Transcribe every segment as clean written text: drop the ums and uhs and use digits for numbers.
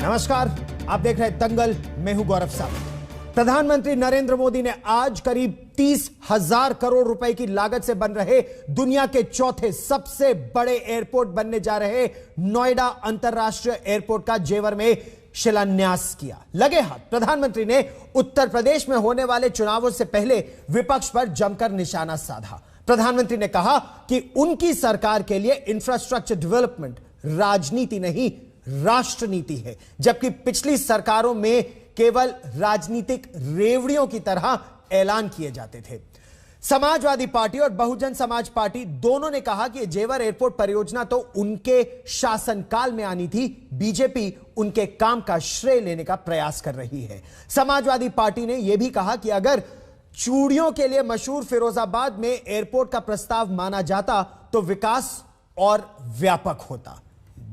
नमस्कार, आप देख रहे हैं दंगल। मैं हूं गौरव साहब। प्रधानमंत्री नरेंद्र मोदी ने आज करीब 30,000 करोड़ रुपए की लागत से बन रहे दुनिया के चौथे सबसे बड़े एयरपोर्ट बनने जा रहे नोएडा अंतरराष्ट्रीय एयरपोर्ट का जेवर में शिलान्यास किया। लगे हाथ प्रधानमंत्री ने उत्तर प्रदेश में होने वाले चुनावों से पहले विपक्ष पर जमकर निशाना साधा। प्रधानमंत्री ने कहा कि उनकी सरकार के लिए इंफ्रास्ट्रक्चर डेवलपमेंट राजनीति नहीं, राष्ट्र नीति है, जबकि पिछली सरकारों में केवल राजनीतिक रेवड़ियों की तरह ऐलान किए जाते थे। समाजवादी पार्टी और बहुजन समाज पार्टी दोनों ने कहा कि जेवर एयरपोर्ट परियोजना तो उनके शासनकाल में आनी थी, बीजेपी उनके काम का श्रेय लेने का प्रयास कर रही है। समाजवादी पार्टी ने यह भी कहा कि अगर चूड़ियों के लिए मशहूर फिरोजाबाद में एयरपोर्ट का प्रस्ताव माना जाता तो विकास और व्यापक होता।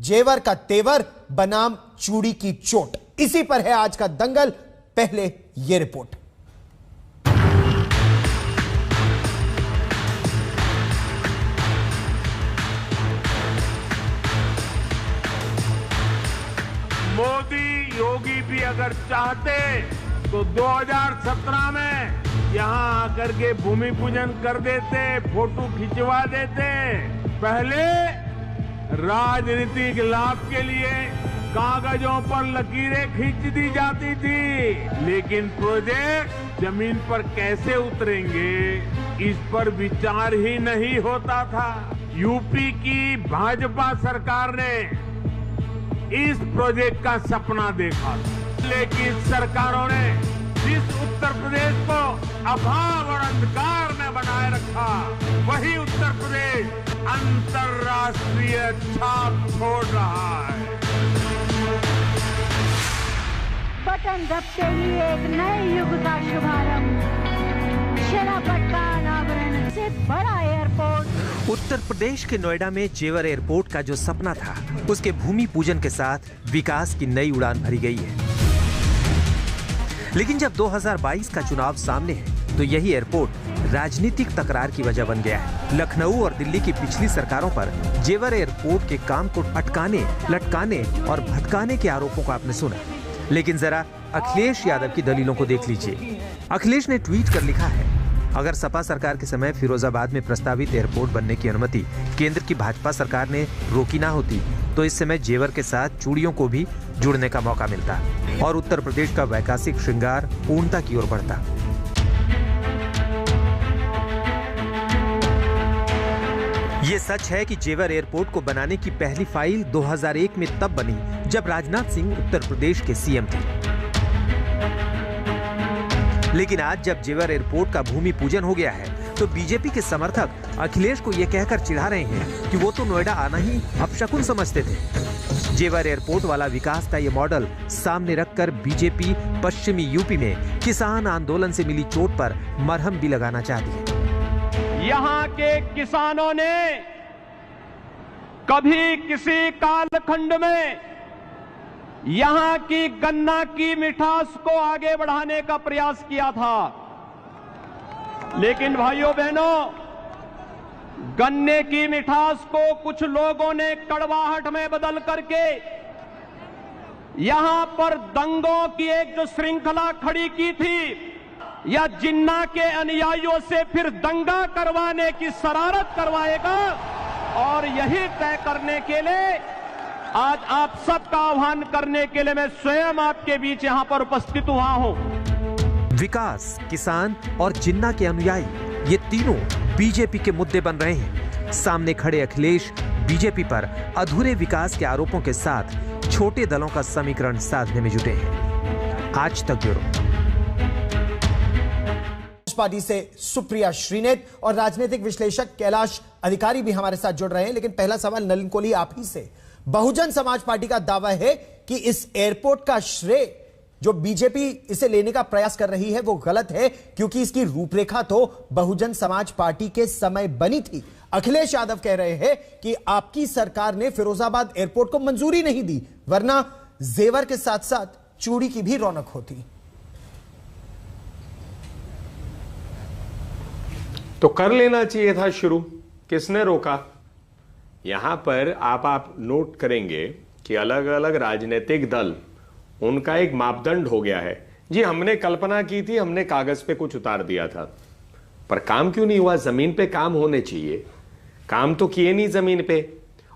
जेवर का तेवर बनाम चूड़ी की चोट, इसी पर है आज का दंगल। पहले यह रिपोर्ट। मोदी योगी भी अगर चाहते तो 2017 में यहां आकर के भूमि पूजन कर देते, फोटो खिंचवा देते। पहले राजनीतिक लाभ के लिए कागजों पर लकीरें खींच दी जाती थी, लेकिन प्रोजेक्ट जमीन पर कैसे उतरेंगे इस पर विचार ही नहीं होता था। यूपी की भाजपा सरकार ने इस प्रोजेक्ट का सपना देखा, लेकिन सरकारों ने जिस उत्तर प्रदेश को अभाव और अंधकार में बनाए रखा, वही उत्तर प्रदेश अंतर्राष्ट्रीय छाप छोड़ रहा है। बटन दबते ही एक नए युग का शुभारंभ। शराबट्टा अनावरण से बड़ा एयरपोर्ट। उत्तर प्रदेश के नोएडा में जेवर एयरपोर्ट का जो सपना था, उसके भूमि पूजन के साथ विकास की नई उड़ान भरी गई है। लेकिन जब 2022 का चुनाव सामने है तो यही एयरपोर्ट राजनीतिक तकरार की वजह बन गया है। लखनऊ और दिल्ली की पिछली सरकारों पर जेवर एयरपोर्ट के काम को अटकाने, लटकाने और भटकाने के आरोपों को आपने सुना, लेकिन जरा अखिलेश यादव की दलीलों को देख लीजिए। अखिलेश ने ट्वीट कर लिखा है, अगर सपा सरकार के समय फिरोजाबाद में प्रस्तावित एयरपोर्ट बनने की अनुमति केंद्र की भाजपा सरकार ने रोकी ना होती तो इस समय जेवर के साथ चूड़ियों को भी जुड़ने का मौका मिलता और उत्तर प्रदेश का वैकासिक श्रृंगार पूर्णता की ओर बढ़ता। ये सच है कि जेवर एयरपोर्ट को बनाने की पहली फाइल 2001 में तब बनी जब राजनाथ सिंह उत्तर प्रदेश के सीएम थे। लेकिन आज जब जेवर एयरपोर्ट का भूमि पूजन हो गया है तो बीजेपी के समर्थक अखिलेश को यह कहकर चिढ़ा रहे हैं कि वो तो नोएडा आना ही अपशकुन समझते थे। जेवर एयरपोर्ट वाला विकास का ये मॉडल सामने रखकर बीजेपी पश्चिमी यूपी में किसान आंदोलन से मिली चोट पर मरहम भी लगाना चाहती है। यहाँ के किसानों ने कभी किसी कालखंड में यहां की गन्ना की मिठास को आगे बढ़ाने का प्रयास किया था, लेकिन भाइयों बहनों, गन्ने की मिठास को कुछ लोगों ने कड़वाहट में बदल करके यहां पर दंगों की एक जो श्रृंखला खड़ी की थी, या जिन्ना के अनुयायियों से फिर दंगा करवाने की शरारत करवाएगा। और यही तय करने के लिए आज आप सबका आह्वान करने के लिए मैं स्वयं आपके बीच यहां पर उपस्थित हुआ हूं। विकास, किसान और जिन्ना के अनुयायी, ये तीनों बीजेपी के मुद्दे बन रहे हैं। सामने खड़े अखिलेश बीजेपी पर अधूरे विकास के आरोपों के साथ छोटे दलों का समीकरण साधने में जुटे हैं। आज तक ब्यूरो। पार्टी से सुप्रिया श्रीनेत और राजनीतिक विश्लेषक कैलाश अधिकारी भी हमारे साथ जुड़ रहे हैं, लेकिन पहला सवाल नलिन कोहली आप ही से। बहुजन समाज पार्टी का दावा है कि इस एयरपोर्ट का श्रेय जो बीजेपी इसे लेने का प्रयास कर रही है वो गलत है, क्योंकि इसकी रूपरेखा तो बहुजन समाज पार्टी के समय बनी थी। अखिलेश यादव कह रहे हैं कि आपकी सरकार ने फिरोजाबाद एयरपोर्ट को मंजूरी नहीं दी, वरना जेवर के साथ साथ चूड़ी की भी रौनक होती। तो कर लेना चाहिए था शुरू, किसने रोका? यहां पर आप नोट करेंगे कि अलग अलग राजनीतिक दल उनका एक मापदंड हो गया है। जी हमने कल्पना की थी, हमने कागज पे कुछ उतार दिया था, पर काम क्यों नहीं हुआ? जमीन पे काम होने चाहिए। काम तो किए नहीं जमीन पे,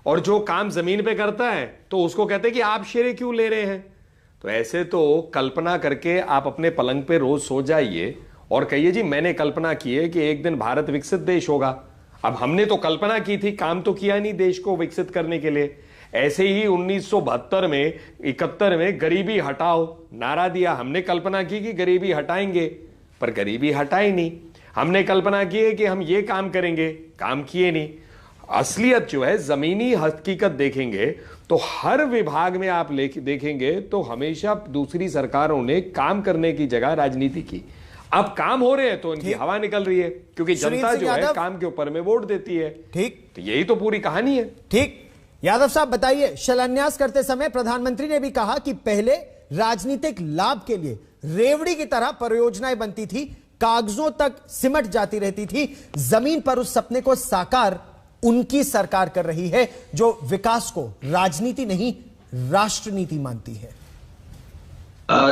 और जो काम जमीन पे करता है तो उसको कहते हैं कि आप शेरे क्यों ले रहे हैं। तो ऐसे तो कल्पना करके आप अपने पलंग पे रोज सो जाइए और कहिए जी मैंने कल्पना की है कि एक दिन भारत विकसित देश होगा। अब हमने तो कल्पना की थी, काम तो किया नहीं देश को विकसित करने के लिए। ऐसे ही 1972 में 71 में गरीबी हटाओ नारा दिया, हमने कल्पना की कि गरीबी हटाएंगे, पर गरीबी हटाई नहीं। हमने कल्पना की है कि हम ये काम करेंगे, काम किए नहीं। असलियत जो है, जमीनी हकीकत देखेंगे तो हर विभाग में आप देखेंगे तो हमेशा दूसरी सरकारों ने काम करने की जगह राजनीति की। अब काम हो रहे हैं तो इनकी हवा निकल रही है, क्योंकि जनता जो है काम के ऊपर में वोट देती है। ठीक, तो यही तो पूरी कहानी है। ठीक, यादव साहब बताइए, शिलान्यास करते समय प्रधानमंत्री ने भी कहा कि पहले राजनीतिक लाभ के लिए रेवड़ी की तरह परियोजनाएं बनती थी, कागजों तक सिमट जाती रहती थी। जमीन पर उस सपने को साकार उनकी सरकार कर रही है, जो विकास को राजनीति नहीं राष्ट्रनीति मानती है।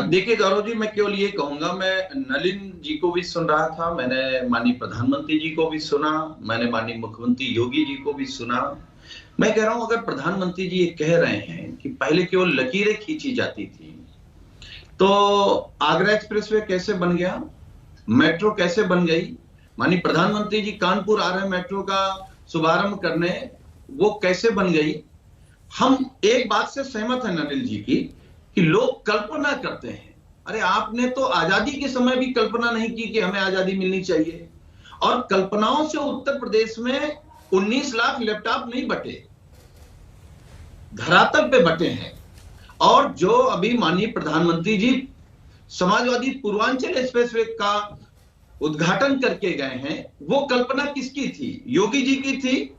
देखिए गौरव जी, मैं केवल ये कहूंगा, मैं नलिन जी को भी सुन रहा था, मैंने माननीय प्रधानमंत्री जी को भी सुना, मैंने माननीय मुख्यमंत्री योगी जी को भी सुना। मैं कह रहा हूं, अगर प्रधानमंत्री जी ये कह रहे हैं कि पहले केवल लकीरें खींची जाती थी, तो आगरा एक्सप्रेसवे कैसे बन गया, मेट्रो कैसे बन गई, माननीय प्रधानमंत्री जी कानपुर आ रहे हैं मेट्रो का शुभारंभ करने, वो कैसे बन गई। हम एक बात से सहमत हैं नलिन जी की कि लोग कल्पना करते हैं। अरे आपने तो आजादी के समय भी कल्पना नहीं की कि हमें आजादी मिलनी चाहिए, और कल्पनाओं से उत्तर प्रदेश में 19 लाख लैपटॉप नहीं बटे, धरातल पे बटे हैं। और जो अभी माननीय प्रधानमंत्री जी समाजवादी पूर्वांचल एक्सप्रेसवे का उद्घाटन करके गए हैं, वो कल्पना किसकी थी? योगी जी की थी,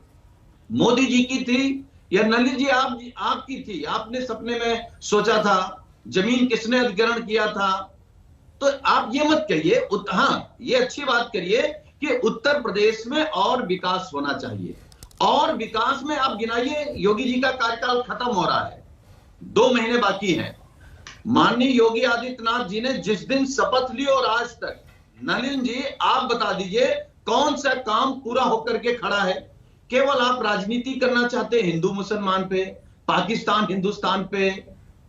मोदी जी की थी, या नलिन जी आपकी थी? आपने सपने में सोचा था? जमीन किसने अधिग्रहण किया था? तो आप ये मत कहिए। हाँ, ये अच्छी बात करिए कि उत्तर प्रदेश में और विकास होना चाहिए, और विकास में आप गिनाइए, योगी जी का कार्यकाल खत्म हो रहा है, 2 महीने बाकी हैं। माननीय योगी आदित्यनाथ जी ने जिस दिन शपथ ली और आज तक, नलिन जी आप बता दीजिए कौन सा काम पूरा होकर के खड़ा है? केवल आप राजनीति करना चाहते हैं हिंदू मुसलमान पे, पाकिस्तान हिंदुस्तान पे,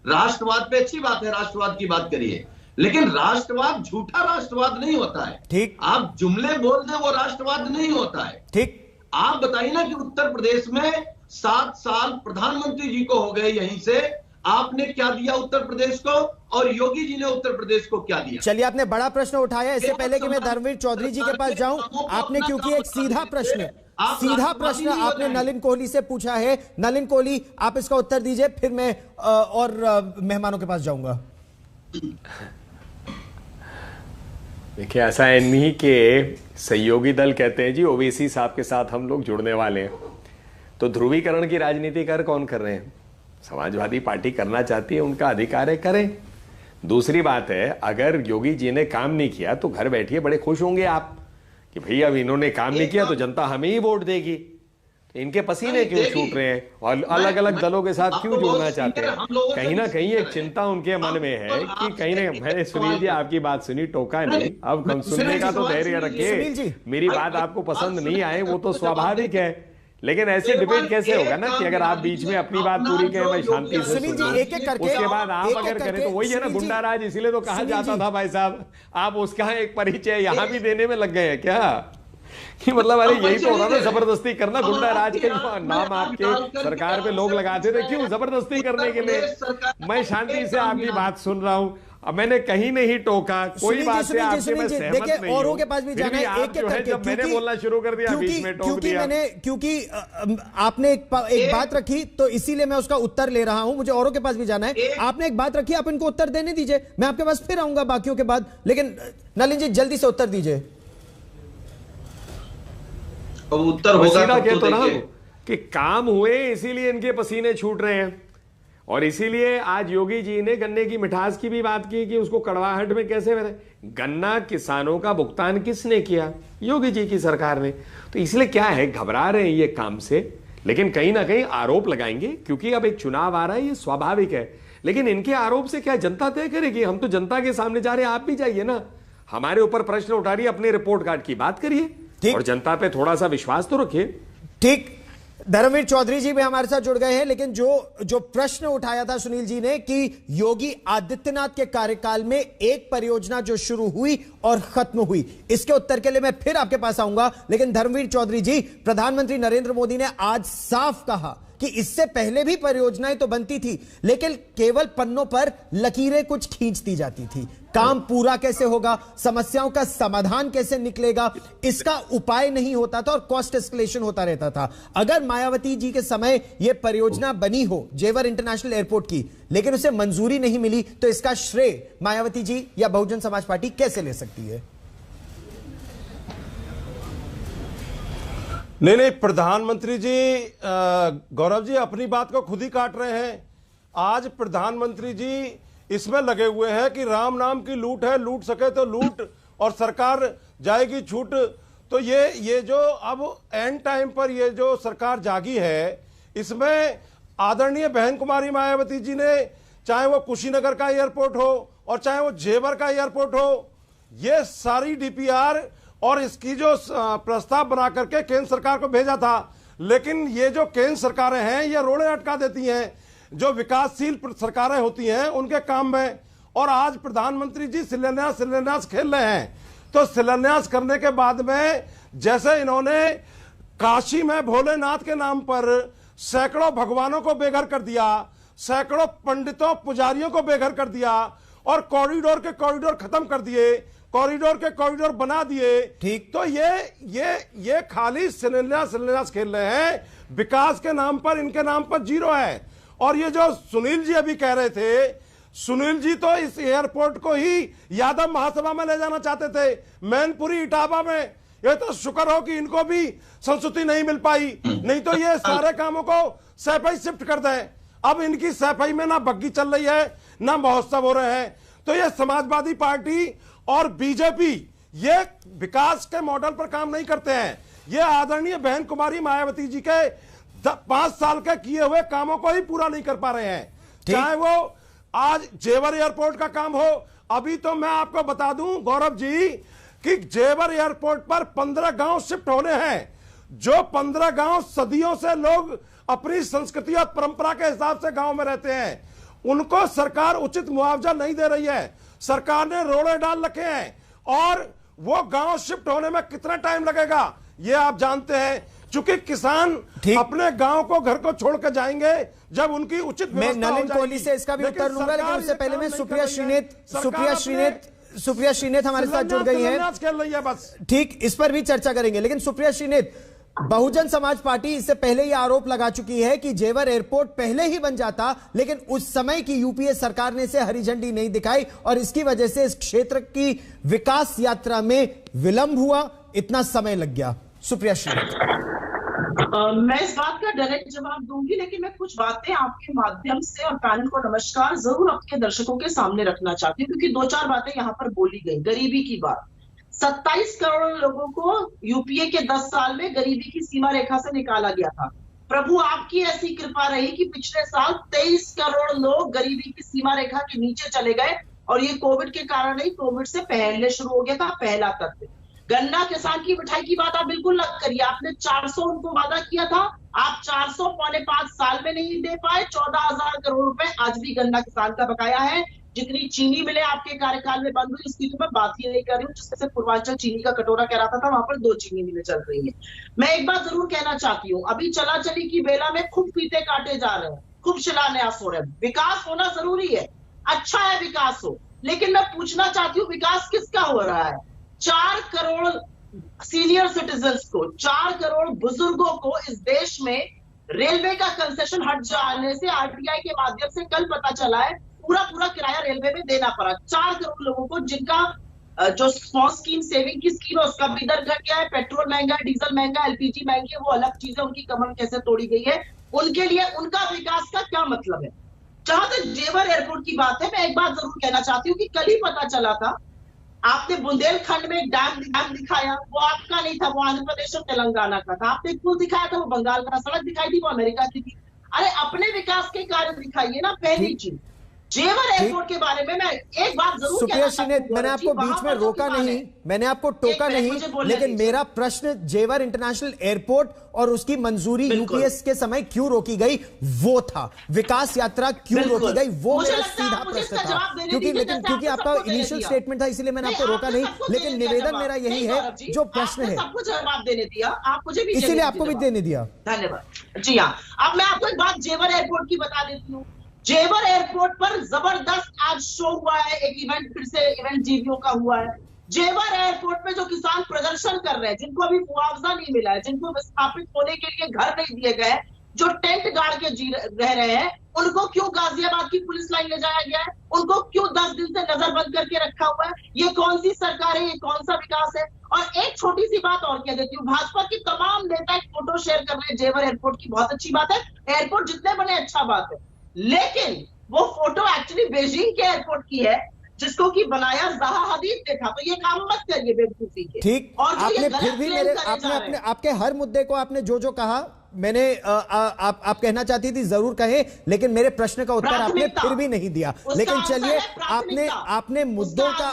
राष्ट्रवाद पे। अच्छी बात है, राष्ट्रवाद की बात करिए, लेकिन राष्ट्रवाद झूठा राष्ट्रवाद नहीं होता है। ठीक, आप जुमले बोल दे वो राष्ट्रवाद नहीं होता है। ठीक, आप बताइए ना कि उत्तर प्रदेश में 7 साल प्रधानमंत्री जी को हो गए, यहीं से आपने क्या दिया उत्तर प्रदेश को, और योगी जी ने उत्तर प्रदेश को क्या दिया? चलिए, आपने बड़ा प्रश्न उठाया। इससे पहले कि मैं धर्मवीर चौधरी जी के पास जाऊं, आपने क्योंकि एक सीधा प्रश्न आपने नलिन कोहली से पूछा है, नलिन कोहली आप इसका उत्तर दीजिए, फिर मैं और मेहमानों के पास जाऊंगा। देखिए, ऐसा है नहीं कि सहयोगी दल कहते हैं जी ओवैसी साहब के साथ हम लोग जुड़ने वाले हैं, तो ध्रुवीकरण की राजनीति कौन कर रहे हैं? समाजवादी पार्टी करना चाहती है, उनका अधिकार है, करें। दूसरी बात है, अगर योगी जी ने काम नहीं किया तो घर बैठिए बड़े खुश होंगे आप कि भैया अब इन्होंने काम नहीं किया तो जनता हमें ही वोट देगी। तो इनके पसीने क्यों छूट रहे हैं और अलग अलग दलों के साथ क्यों जुड़ना चाहते हैं? कहीं ना कहीं एक चिंता उनके मन में है कि कहीं ना, मैंने सुनील जी आपकी बात सुनी, टोका नहीं, अब हम सुनने का तो धैर्य रखिए। मेरी बात आपको पसंद नहीं आए वो तो स्वाभाविक है, लेकिन ऐसे डिबेट कैसे होगा ना कि अगर आप बीच में अपनी बात पूरी करें, मैं शांति से सुनूं, उसके बाद आप अगर करें तो वही है ना गुंडा राज। इसीलिए तो कहा जाता था भाई साहब, आप उसका एक परिचय यहाँ भी देने में लग गए हैं क्या? कि मतलब अरे यही तो होता ना, जबरदस्ती करना। गुंडा राज के नाम आपके सरकार पे लोग लगाते थे, क्यों? जबरदस्ती करने के लिए। मैं शांति से आपकी बात सुन रहा हूँ, अब मैंने कहीं नहीं टोका, कोई बात से आपसे मैं सहमत नहीं हूं। औरों के पास भी जाना है, एक एक करके। जब मैंने बोलना शुरू कर दिया, बीच में टोक दिया। क्योंकि आपने एक बात रखी तो इसीलिए मैं उसका उत्तर ले रहा हूं, मुझे औरों के पास भी जाना है। आपने एक बात रखी, आप इनको उत्तर देने दीजिए, मैं आपके पास फिर आऊंगा बाकियों के बाद, लेकिन नलिन जी जल्दी से उत्तर दीजिए। उत्तर होगा तो ना कि काम हुए इसीलिए इनके पसीने छूट रहे हैं, और इसीलिए आज योगी जी ने गन्ने की मिठास की भी बात की कि उसको कड़वाहट में कैसे गन्ना किसानों का भुगतान किसने किया? योगी जी की सरकार ने। तो इसलिए क्या है, घबरा रहे हैं ये काम से, लेकिन कहीं ना कहीं आरोप लगाएंगे क्योंकि अब एक चुनाव आ रहा है, ये स्वाभाविक है। लेकिन इनके आरोप से क्या जनता तय करेगी? हम तो जनता के सामने जा रहे हैं, आप भी जाइए ना, हमारे ऊपर प्रश्न उठा रही है, अपने रिपोर्ट कार्ड की बात करिए और जनता पे थोड़ा सा विश्वास तो रखिए। ठीक, धर्मवीर चौधरी जी भी हमारे साथ जुड़ गए हैं, लेकिन जो प्रश्न उठाया था सुनील जी ने कि योगी आदित्यनाथ के कार्यकाल में एक परियोजना जो शुरू हुई और खत्म हुई, इसके उत्तर के लिए मैं फिर आपके पास आऊंगा। लेकिन धर्मवीर चौधरी जी, प्रधानमंत्री नरेंद्र मोदी ने आज साफ कहा कि इससे पहले भी परियोजनाएं तो बनती थी, लेकिन केवल पन्नों पर लकीरें कुछ खींच दी जाती थी। काम पूरा कैसे होगा, समस्याओं का समाधान कैसे निकलेगा, इसका उपाय नहीं होता था और कॉस्ट एस्केलेशन होता रहता था। अगर मायावती जी के समय यह परियोजना बनी हो जेवर इंटरनेशनल एयरपोर्ट की, लेकिन उसे मंजूरी नहीं मिली, तो इसका श्रेय मायावती जी या बहुजन समाज पार्टी कैसे ले सकती है? नहीं, प्रधानमंत्री जी, गौरव जी अपनी बात को खुद ही काट रहे हैं। आज प्रधानमंत्री जी इसमें लगे हुए हैं कि राम नाम की लूट है, लूट सके तो लूट और सरकार जाएगी छूट। तो ये जो अब एंड टाइम पर ये जो सरकार जागी है, इसमें आदरणीय बहन कुमारी मायावती जी ने, चाहे वो कुशीनगर का एयरपोर्ट हो और चाहे वो जेवर का एयरपोर्ट हो, ये सारी डीपीआर और इसकी जो प्रस्ताव बना करके केंद्र सरकार को भेजा था। लेकिन ये जो केंद्र सरकारें हैं, ये रोड़े अटका देती हैं जो विकासशील सरकारें होती हैं उनके काम में। और आज प्रधानमंत्री जी शिलान्यास खेल रहे हैं। तो शिलान्यास करने के बाद में जैसे इन्होंने काशी में भोलेनाथ के नाम पर सैकड़ों भगवानों को बेघर कर दिया, सैकड़ों पंडितों पुजारियों को बेघर कर दिया और कॉरिडोर के कॉरिडोर खत्म कर दिए, कॉरिडोर के कॉरिडोर बना दिए। ठीक, तो ये खाली शिलान्यास खेल रहे हैं। विकास के नाम पर, इनके नाम पर जीरो है। और ये जो सुनील जी अभी कह रहे थे, सुनील जी तो इस एयरपोर्ट को ही यादव महासभा में ले जाना चाहते थे, मैनपुरी इटावा में। ये तो शुक्र हो कि इनको भी संस्तुति नहीं मिल पाई, नहीं तो ये सारे कामों को सैफई शिफ्ट कर दें। अब इनकी सैफई में ना बग्गी चल रही है, ना महोत्सव हो रहे हैं। तो ये समाजवादी पार्टी और बीजेपी ये विकास के मॉडल पर काम नहीं करते हैं। ये आदरणीय बहन कुमारी मायावती जी के 5 साल के किए हुए कामों को ही पूरा नहीं कर पा रहे हैं। चाहे वो आज जेवर एयरपोर्ट का काम हो, अभी तो मैं आपको बता दूं गौरव जी कि जेवर एयरपोर्ट पर 15 गांव शिफ्ट होने हैं। जो 15 गांव सदियों से लोग अपनी संस्कृति और परंपरा के हिसाब से गांव में रहते हैं, उनको सरकार उचित मुआवजा नहीं दे रही है। सरकार ने रोड़े डाल रखे हैं और वो गांव शिफ्ट होने में कितना टाइम लगेगा ये आप जानते हैं। चूंकि किसान अपने गांव को, घर को छोड़ कर जाएंगे जब उनकी उचित मैं नलिन कोहली से इसका भी उत्तर लूंगा, लेकिन उससे पहले मैं सुप्रिया श्रीनेत हमारे साथ जुड़ गई हैं। बस ठीक, इस पर भी चर्चा करेंगे। लेकिन सुप्रिया श्रीनेत, बहुजन समाज पार्टी इससे पहले ही आरोप लगा चुकी है कि जेवर एयरपोर्ट पहले ही बन जाता, लेकिन उस समय की यूपीए सरकार ने इसे हरी झंडी नहीं दिखाई और इसकी वजह से इस क्षेत्र की विकास यात्रा में विलंब हुआ, इतना समय लग गया। सुप्रिया श्रीनेत, मैं इस बात का डायरेक्ट जवाब दूंगी, लेकिन मैं कुछ बातें आपके माध्यम से और पैनल को नमस्कार जरूर आपके दर्शकों के सामने रखना चाहती हूँ, क्योंकि 2-4 बातें यहाँ पर बोली गई। गरीबी की बात, 27 करोड़ लोगों को यूपीए के 10 साल में गरीबी की सीमा रेखा से निकाला गया था। प्रभु आपकी ऐसी कृपा रही कि पिछले साल 23 करोड़ लोग गरीबी की सीमा रेखा के नीचे चले गए, और ये कोविड के कारण नहीं, कोविड से पहले शुरू हो गया था। पहला तथ्य, गन्ना किसान की मिठाई की बात आप बिल्कुल न करिए। आपने 400 उनको वादा किया था, आप 400 पौने 5 साल में नहीं दे पाए। 14,000 करोड़ रुपए आज भी गन्ना किसान का बकाया है। जितनी चीनी मिले आपके कार्यकाल में बंद हुई, उसकी तो मैं बात ही नहीं कर रही हूँ। जिससे पूर्वांचल चीनी का कटोरा कहलाता था, वहां पर 2 चीनी मिलें चल रही है। मैं एक बात जरूर कहना चाहती हूँ, अभी चला चली की बेला में खूब फीते काटे जा रहे हैं, खूब शिलान्यास हो रहे हैं। विकास होना जरूरी है, अच्छा है विकास हो, लेकिन मैं पूछना चाहती हूँ विकास किसका हो रहा है? 4 करोड़ सीनियर सिटीजन्स को, 4 करोड़ बुजुर्गों को इस देश में रेलवे का कंसेशन हट जाने से आरटीआई के माध्यम से कल पता चला है पूरा किराया रेलवे में देना पड़ा। 4 करोड़ लोगों को, जिनका जो स्मॉल स्कीम सेविंग की स्कीम है उसका भी दर घट गया है। पेट्रोल महंगा है, डीजल महंगा, एलपीजी महंगी है, वो अलग चीज है, उनकी कमर कैसे तोड़ी गई है, उनके लिए उनका विकास का क्या मतलब है। जहां तक जेवर एयरपोर्ट की बात है, मैं एक बात जरूर कहना चाहती हूँ कि कल ही पता चला था, आपने बुंदेलखंड में एक डैम दिखाया, वो आपका नहीं था, वो आंध्र प्रदेश और तेलंगाना का था। आपने एक पुल दिखाया था, वो बंगाल का। सड़क दिखाई थी, वो अमेरिका की थी। अरे अपने विकास के कार्य दिखाइए ना, पहली चीज। जेवर एयरपोर्ट के बारे में मैं एक बात जरूर सुप्रिया श्री ने, मैंने आपको बीच में रोका नहीं, मैंने आपको टोका नहीं, लेकिन मेरा प्रश्न जेवर इंटरनेशनल एयरपोर्ट और उसकी मंजूरी यूपीएस के समय क्यों रोकी गई वो था, विकास यात्रा क्यों रोकी गई वो मेरा सीधा प्रश्न था। क्योंकि आपका इनिशियल स्टेटमेंट था, इसीलिए मैंने आपको रोका नहीं, लेकिन निवेदन मेरा यही है जो प्रश्न है, सबको जवाब देने दिया, आप मुझे भी इसीलिए आपको भी देने दिया। धन्यवाद। जी हाँ, अब मैं आपको एक बात जेवर एयरपोर्ट की बता देती हूँ। जेवर एयरपोर्ट पर जबरदस्त आज शो हुआ है, एक इवेंट फिर से इवेंट जीवियों का हुआ है। जेवर एयरपोर्ट पे जो किसान प्रदर्शन कर रहे हैं, जिनको अभी मुआवजा नहीं मिला है, जिनको विस्थापित होने के लिए घर नहीं दिए गए, जो टेंट गाड़ के रह रहे हैं, उनको क्यों गाजियाबाद की पुलिस लाइन ले जाया गया है? उनको क्यों 10 दिन से नजरबंद करके रखा हुआ है? ये कौन सी सरकार है? ये कौन सा विकास है? और एक छोटी सी बात और कह देती हूँ, भाजपा की तमाम नेता एक फोटो शेयर कर रहे हैं जेवर एयरपोर्ट की, बहुत अच्छी बात है, एयरपोर्ट जितने बने अच्छा बात है, लेकिन वो फोटो एक्चुअली बीजिंग के एयरपोर्ट की है, जिसको कि बनाया ज़हा हदीद ने था। तो ये काम मत करिए बेवकूफी के। ठीक, आपने फिर भी मेरे आपने आपके हर मुद्दे को आपने जो कहा, मैंने आप कहना चाहती थी जरूर कहे, लेकिन मेरे प्रश्न का उत्तर आपने फिर भी नहीं दिया। लेकिन चलिए, आपने मुद्दों का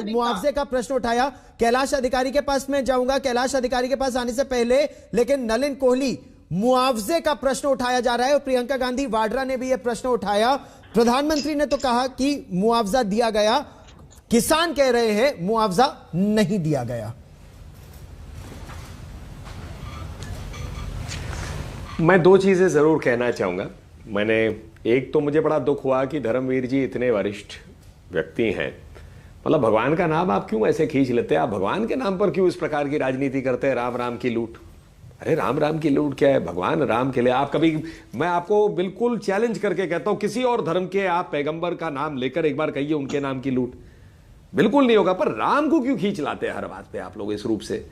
मुआवजे का प्रश्न उठाया। कैलाश अधिकारी के पास मैं जाऊंगा, कैलाश अधिकारी के पास आने से पहले लेकिन नलिन कोहली, मुआवजे का प्रश्न उठाया जा रहा है और प्रियंका गांधी वाड्रा ने भी यह प्रश्न उठाया। प्रधानमंत्री ने तो कहा कि मुआवजा दिया गया, किसान कह रहे हैं मुआवजा नहीं दिया गया। मैं दो चीजें जरूर कहना चाहूंगा। मैंने एक तो मुझे बड़ा दुख हुआ कि धर्मवीर जी इतने वरिष्ठ व्यक्ति हैं, मतलब भगवान का नाम आप क्यों ऐसे खींच लेते हैं? आप भगवान के नाम पर क्यों इस प्रकार की राजनीति करते हैं? राम राम की लूट, अरे राम राम की लूट क्या है? भगवान राम के लिए आप कभी, मैं आपको बिल्कुल चैलेंज करके कहता हूं, किसी और धर्म के आप पैगंबर का नाम लेकर एक बार कहिए उनके नाम की लूट, बिल्कुल नहीं होगा। पर राम को क्यों खींच लाते हैं हर बात पे आप लोग इस रूप से?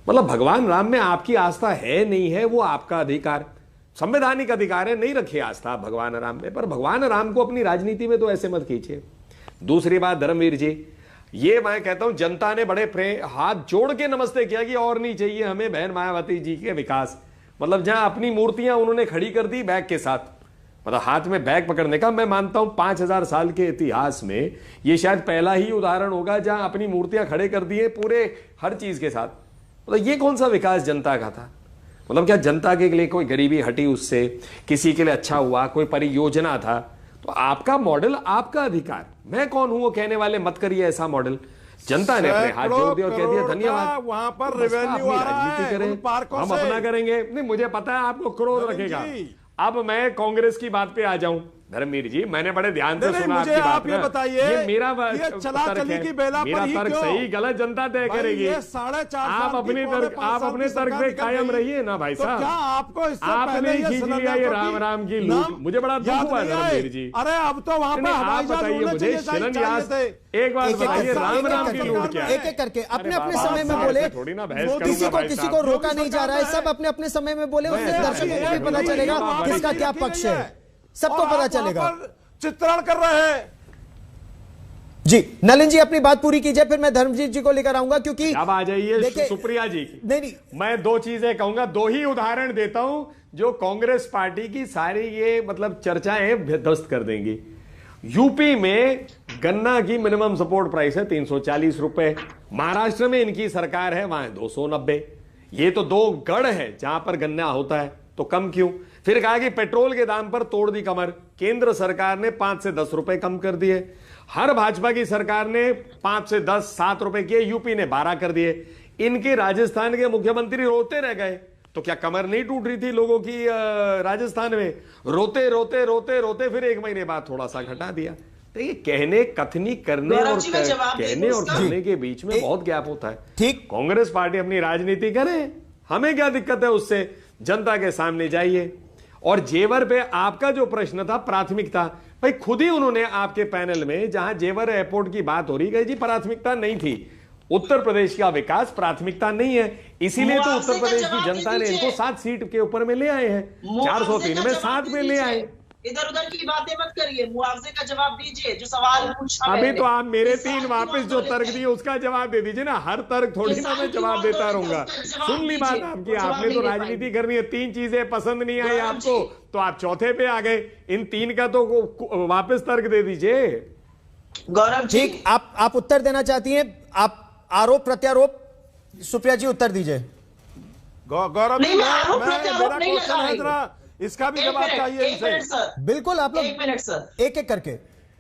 मतलब भगवान राम में आपकी आस्था है नहीं है, वो आपका अधिकार, संवैधानिक अधिकार है, नहीं रखिए आस्था भगवान राम में, पर भगवान राम को अपनी राजनीति में तो ऐसे मत खींचिए। दूसरी बात, धर्मवीर जी, ये मैं कहता हूं जनता ने बड़े हाथ जोड़ के नमस्ते किया कि और नहीं चाहिए हमें बहन मायावती जी के विकास। मतलब जहां अपनी मूर्तियां उन्होंने खड़ी कर दी बैग के साथ, मतलब हाथ में बैग पकड़ने का। मैं मानता हूं 5000 साल के इतिहास में ये शायद पहला ही उदाहरण होगा जहां अपनी मूर्तियां खड़े कर दिए पूरे हर चीज के साथ। मतलब ये कौन सा विकास जनता का था? मतलब क्या जनता के लिए कोई गरीबी हटी उससे, किसी के लिए अच्छा हुआ, कोई परियोजना था? तो आपका मॉडल, आपका अधिकार, मैं कौन हूं वो कहने वाले, मत करिए ऐसा मॉडल। जनता ने अपने हाथ जोड़ दिया और कह दिया धन्यवाद, वहां पर रेवेन्यू आ रहा है, करें, हम अपना करेंगे। नहीं, मुझे पता है आपको क्रोध रखेगा। अब मैं कांग्रेस की बात पे आ जाऊं, धर्मवीर जी, मैंने बड़े ध्यान से सुना आपकी बात। आप ये बताइए, ये मेरा चला चली की बेला पर मेरा तर्क सही गलत जनता तय करेगी। आप अपने तर्क पे कायम रहिए ना भाई साहब। क्या आपको आपने खींच लिया ये राम राम की लूट, मुझे बड़ा दुख हुआ धर्मवीर जी। अरे अब तो वहां पर आप बताइए मुझे, शिलान्यास, एक बात बताइए, राम राम की लूट क्या है? एक एक करके अपने अपने समय में बोले, किसी को रोका नहीं जा रहा है, सब अपने अपने समय में बोले, उससे दर्शकों को भी पता चलेगा किसका क्या पक्ष है, सबको पता चलेगा। चित्रण कर रहे हैं जी। नलिन जी अपनी बात पूरी कीजिए, फिर मैं धर्मजीत जी को लेकर आऊंगा, क्योंकि अब आ जाइए सुप्रिया जी। नहीं, मैं दो चीजें कहूंगा, दो ही उदाहरण देता हूं जो कांग्रेस पार्टी की सारी ये मतलब चर्चाएं ध्वस्त कर देंगी। यूपी में गन्ना की मिनिमम सपोर्ट प्राइस है 340 रुपए, महाराष्ट्र में इनकी सरकार है वहां 290। ये तो दो गढ़ है जहां पर गन्ना होता है, तो कम क्यों? फिर कहा कि पेट्रोल के दाम पर तोड़ दी कमर, केंद्र सरकार ने 5 से 10 रुपए कम कर दिए, हर भाजपा की सरकार ने 5 से 10 7 रुपए किए, यूपी ने 12 कर दिए। इनके राजस्थान के मुख्यमंत्री रोते रह गए, तो क्या कमर नहीं टूट रही थी लोगों की राजस्थान में? रोते रोते रोते रोते फिर एक महीने बाद थोड़ा सा घटा दिया। तो ये कहने, कथनी, करने और कहने और करने के बीच में बहुत गैप होता है। ठीक, कांग्रेस पार्टी अपनी राजनीति करे, हमें क्या दिक्कत है उससे? जनता के सामने जाइए। और जेवर पे आपका जो प्रश्न था, प्राथमिकता, भाई खुद ही उन्होंने आपके पैनल में जहां जेवर एयरपोर्ट की बात हो रही है जी प्राथमिकता नहीं थी, उत्तर प्रदेश का विकास प्राथमिकता नहीं है, इसीलिए तो उत्तर प्रदेश की जनता ने इनको 7 सीट के ऊपर में ले आए हैं, 403 में 7 में ले आए। इधर उधर की बातें मत करिए, मुआवजे का जवाब दीजिए जो सवाल पूछा। अभी तो आप मेरे 3 वापस जो तर्क दिए उसका जवाब दे दीजिए ना, हर तर्क थोड़ी ना मैं जवाब देता रहूंगा। सुन ली बात आपकी, आपने तो राजनीति करनी है, 3 चीजें पसंद नहीं आई आपको तो आप चौथे पे आ गए, इन 3 का तो वापस तर्क दे दीजिए। गौरव जी, ठीक, आप उत्तर देना चाहती हैं, आप आरोप प्रत्यारोप, सुप्रिया जी उत्तर दीजिए। गौरव जी, मेरा क्वेश्चन है जरा, इसका भी जवाब चाहिए इनसे। बिल्कुल, आप लोग 1 मिनट सर, एक एक करके।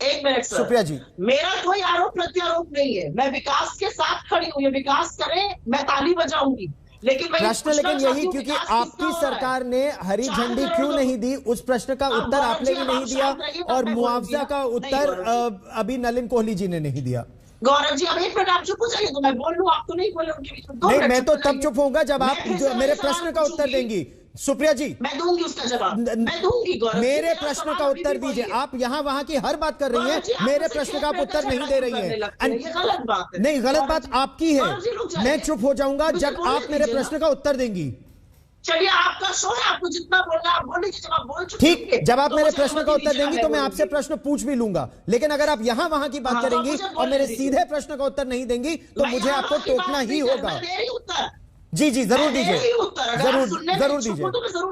1 मिनट सर। सुप्रिया जी, मेरा कोई आरोप प्रत्यारोप नहीं है, मैं विकास के साथ खड़ी हूँ, ये विकास करे मैं ताली बजाऊंगी, लेकिन प्रश्न लेकिन यही, क्योंकि आपकी सरकार ने हरी झंडी क्यों नहीं दी, उस प्रश्न का उत्तर आपने भी नहीं दिया, और मुआवजा का उत्तर अभी नलिन कोहली जी ने नहीं दिया। गौरव जी, अब 1 मिनट आप चुप हो जाइए तो मैं बोल लूं, आप तो नहीं बोले उनके बीच में। नहीं, मैं तो तब चुप होऊंगा जब आप मेरे प्रश्न का उत्तर देंगी। सुप्रिया जी, मैं दूंगी उसका जवाब, मैं दूंगी गौरव। मेरे प्रश्न का उत्तर दीजिए। आप यहाँ वहां की हर बात कर रही हैं, मेरे प्रश्न का आप उत्तर नहीं दे रही हैं। ये गलत बात है। नहीं, गलत बात आपकी है। मैं चुप हो जाऊंगा जब आप मेरे प्रश्न का उत्तर देंगी। चलिए, आपका शो है, आपको जितना बोलना आप बोलिए, जब आप बोल चुके हैं। ठीक, जब आप मेरे प्रश्न का उत्तर देंगी तो मैं आपसे प्रश्न पूछ भी लूंगा, लेकिन अगर आप यहाँ वहां की बात करेंगी और मेरे सीधे प्रश्न का उत्तर नहीं देंगी तो मुझे आपको टोकना ही होगा। जी जी, जरूर दीजिए, जरूर दीजिए, जरूर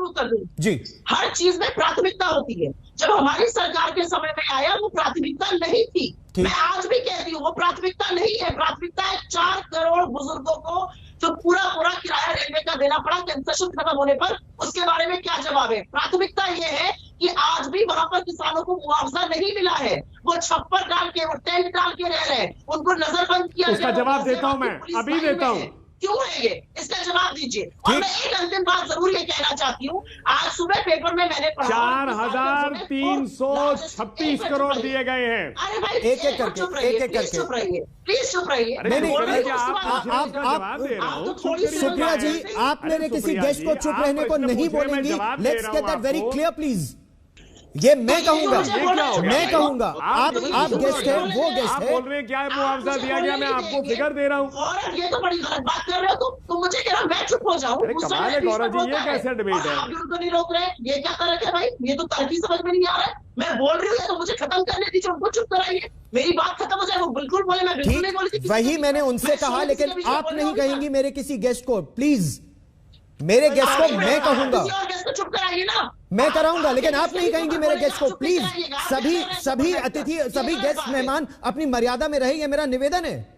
उत्तर दूं जी। हर चीज में प्राथमिकता होती है, जब हमारी सरकार के समय में आया वो प्राथमिकता नहीं थी। मैं आज भी कहती हूँ वो प्राथमिकता नहीं है। प्राथमिकता है 4 करोड़ बुजुर्गों को जो पूरा किराया रेलवे का देना पड़ा कंसेशन खत्म होने पर, उसके बारे में क्या जवाब है? प्राथमिकता ये है कि आज भी वहां पर किसानों को मुआवजा नहीं मिला है, वो छप्पर डाल के, वो टेंट डाल के रह रहे हैं, उनको नजरबंद किया। उसका जवाब देता हूं मैं, अभी देता हूं। क्यों है ये? इसका जवाब दीजिए। और मैं एक अंतिम बात जरूर ये कहना चाहती हूँ, आज सुबह पेपर में मैंने पढ़ा 4336 करोड़ दिए गए हैं। अरे भाई, एक एक करके, एक एक करके, प्लीज चुप रहिए। सुप्रिया जी, आप मेरे किसी गेस्ट को चुप रहने को नहीं बोलेंगी। Let's get that very clear please. ये मैं कहूंगा, आप गेस्ट हैं, वो गेस्ट है। बोल रहे हैं क्या मुआवजा दिया गया, मैं आपको फिगर दे रहा हूँ। और ये तो बड़ी गलत बात कर रहे हो तुम मुझे कह रहा मैं चुप हो जाऊं। कमाल है गौरव जी, ये कैसे डिबेट है? आप तो नहीं रोक रहे, ये क्या कर रहे थे भाई? ये तो तर्क ही समझ में नहीं आ रहा है। मैं बोल रही हूँ तो मुझे खत्म करने दीजिए, उनको चुप कराइए, मेरी बात खत्म हो जाए। वो बिल्कुल बोले, मैं बिल्कुल नहीं बोली थी। वही मैंने उनसे कहा, लेकिन आप नहीं कहेंगी मेरे किसी गेस्ट को। प्लीज, मेरे गेस्ट को मैं कहूंगा, चुप कराइए ना, मैं कराऊंगा, लेकिन आप नहीं कहेंगे मेरे गेस्ट को। प्लीज, सभी अतिथि, सभी गेस्ट मेहमान अपनी मर्यादा में रहे, ये मेरा निवेदन है।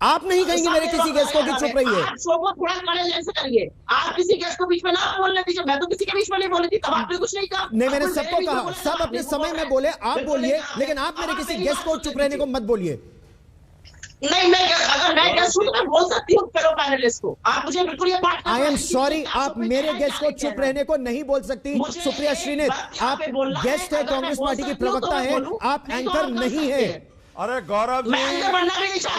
आप नहीं कहेंगे मेरे किसी गेस्ट को कि चुप रहिए। आप शो को थोड़ा कड़े जैसे करिए, आप किसी गेस्ट को बीच में ना बोलने दीजिए। मैं तो किसी के बीच में नहीं बोली थी, तब आपने कुछ नहीं कहा। नहीं, मैंने सबको कहा, सब अपने समय में बोले, आप बोलिए, लेकिन आप मेरे किसी गेस्ट को चुप रहने को मत बोलिए। नहीं, अगर मैं गेस्ट हूं तो मैं बोल सकती हूँ फेलो पैनलिस्ट को। आप मुझे बिल्कुल ये बात, आई एम सॉरी, आप मेरे गेस्ट को चुप रहने को नहीं बोल सकती। सुप्रिया श्रीनेत, आप गेस्ट है, कांग्रेस पार्टी की प्रवक्ता है, आप एंकर नहीं है। अरे गौरव जी,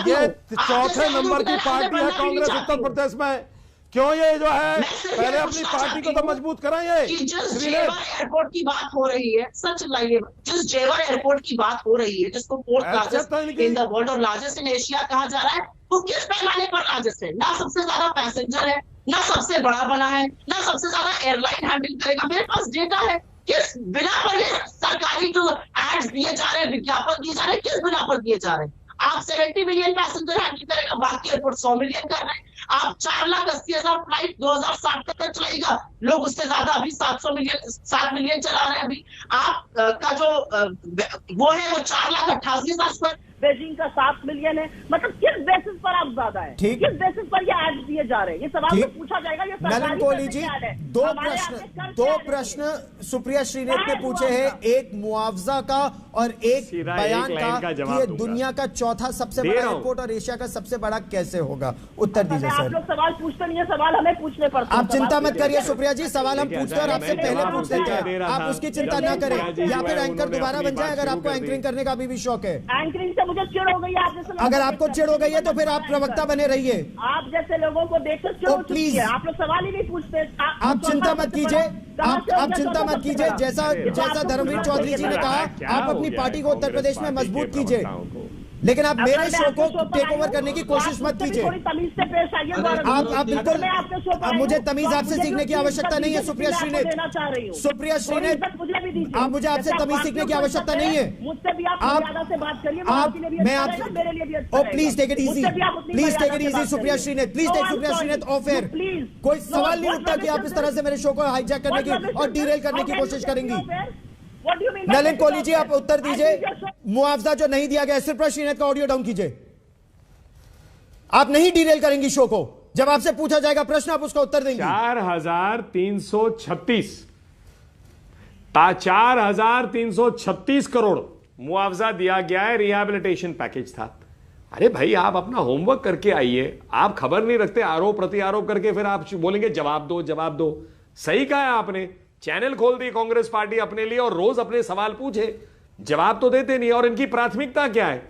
ये 4थे नंबर की पार्टी है कांग्रेस उत्तर प्रदेश में, क्यों ये जो है पहले अपनी पार्टी को तो मजबूत कराइए। जिस जेवर एयरपोर्ट की बात हो रही है, सच लाइए, जिस जेवर एयरपोर्ट की बात हो रही है, जिसको fourth largest in the world और लार्जेस्ट इन एशिया कहा जा रहा है, वो किस पैमाने पर लार्जेस्ट है? ना सबसे ज्यादा पैसेंजर है, ना सबसे बड़ा बना है, ना सबसे ज्यादा एयरलाइन हैंडल करेगा। मेरे पास डेटा है, किस बिना पर ये सरकारी जो एड्स दिए जा रहे हैं, विज्ञापन दिए जा रहे हैं, किस बिना पर दिए जा रहे हैं? आप 70 मिलियन पैसेंजर हैंडल करेगा, बाकी एयरपोर्ट 100 मिलियन कर रहे हैं। आप 4,80,000 फ्लाइट 2060 तक चलेगा, लोग उससे ज्यादा अभी 7 मिलियन चला रहे हैं। अभी आप का जो वो है वो 4,88,000 पर, बेजिंग का 7 मिलियन है। मतलब किस बेसिस पर आप ज्यादा है, किस बेसिस पर ये एड दिए जा रहे हैं? ये सवाल तो पूछा जाएगा। ये नलिन कोहली जी, दो प्रश्न सुप्रिया श्रीनेत ने पूछे हैं, एक मुआवजा का और एक बयान का कि ये दुनिया का चौथा सबसे बड़ा एयरपोर्ट और एशिया का सबसे बड़ा कैसे होगा। उत्तर दीजिए सर। आप लोग सवाल पूछते नहीं है, सवाल हमें पूछने पड़ते हैं। आप चिंता मत करिए सुप्रिया जी, सवाल हम पूछते हैं और आपसे पहले पूछ देते हैं, आप उसकी चिंता ना करें। या फिर एंकर दोबारा बन जाए, अगर आपको एंकरिंग करने का अभी भी शौक है। एंकरिंग से मुझे चिढ़ हो गई है। अगर आपको चिढ़ हो गई है तो फिर आप प्रवक्ता बने रहिए। आप जैसे लोगों को देखकर चिढ़ हो चुकी है, आप लोग सवाल ही नहीं पूछते। आप चिंता मत कीजिए, आप चिंता मत कीजिए। जैसा धर्मवीर चौधरी जी ने कहा, आप अपनी पार्टी को उत्तर प्रदेश में मजबूत कीजिए। लेकिन आप मेरे शो को टेक ओवर करने की कोशिश मत कीजिए। थोड़ी तमीज से पेश आइए। आप बिल्कुल, अब मुझे तमीज आपसे सीखने की आवश्यकता नहीं है सुप्रिया श्रीनेत। सुप्रिया श्रीनेत, आप मुझे आपसे तमीज सीखने की आवश्यकता नहीं है। मुझसे भी आप मर्यादा से बात करिए। मैं आपसे, oh please take it easy, please take it easy Supriya Shrinate, please take Supriya Shrinate off air. कोई सवाल नहीं उठता कि आप इस तरह से मेरे शो को हाईजैक करने की और डीरेल करने की कोशिश करेंगी। नलिन कोहली जी, आप उत्तर दीजिए। मुआवजा जो नहीं दिया गया, सुप्रिया श्रीनेत का ऑडियो डाउन कीजिए। आप नहीं डीरेल करेंगी शो को, जब आपसे पूछा जाएगा प्रश्न आप उसका उत्तर देंगे। 4,336 करोड़ मुआवजा दिया गया है, रिहैबिलिटेशन पैकेज था। अरे भाई, आप अपना होमवर्क करके आइए। आप खबर नहीं रखते, आरोप प्रति आरोप करके फिर आप बोलेंगे जवाब दो जवाब दो। सही कहा है आपने, चैनल खोल दी कांग्रेस पार्टी अपने लिए और रोज अपने सवाल पूछे, जवाब तो देते नहीं। और इनकी प्राथमिकता क्या है?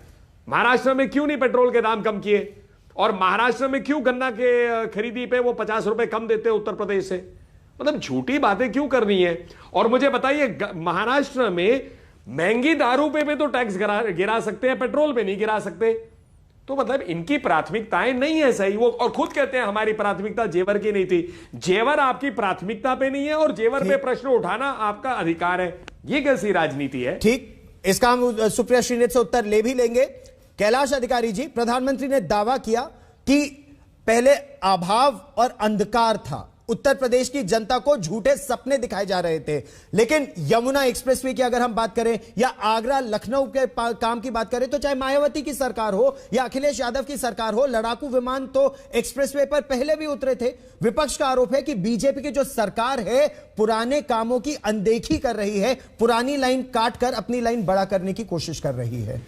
महाराष्ट्र में क्यों नहीं पेट्रोल के दाम कम किए, और महाराष्ट्र में क्यों गन्ना के खरीदी पे वो 50 रुपए कम देते उत्तर प्रदेश से? मतलब झूठी बातें क्यों करनी है? और मुझे बताइए, महाराष्ट्र में महंगी दारू पे तो टैक्स गिरा सकते हैं, पेट्रोल पे नहीं गिरा सकते। तो मतलब इनकी प्राथमिकताएं नहीं है सही। वो और खुद कहते हैं हमारी प्राथमिकता जेवर की नहीं थी। जेवर आपकी प्राथमिकता पे नहीं है और जेवर पे प्रश्न उठाना आपका अधिकार है। ये कैसी राजनीति है? ठीक, इसका हम सुप्रिया श्रीनेत से उत्तर ले भी लेंगे। कैलाश अधिकारी जी, प्रधानमंत्री ने दावा किया कि पहले अभाव और अंधकार था, उत्तर प्रदेश की जनता को झूठे सपने दिखाए जा रहे थे। लेकिन यमुना एक्सप्रेसवे की अगर हम बात करें या आगरा लखनऊ के काम की बात करें, तो चाहे मायावती की सरकार हो या अखिलेश यादव की सरकार हो, लड़ाकू विमान तो एक्सप्रेसवे पर पहले भी उतरे थे। विपक्ष का आरोप है कि बीजेपी की जो सरकार है पुराने कामों की अनदेखी कर रही है, पुरानी लाइन काट कर अपनी लाइन बड़ा करने की कोशिश कर रही है।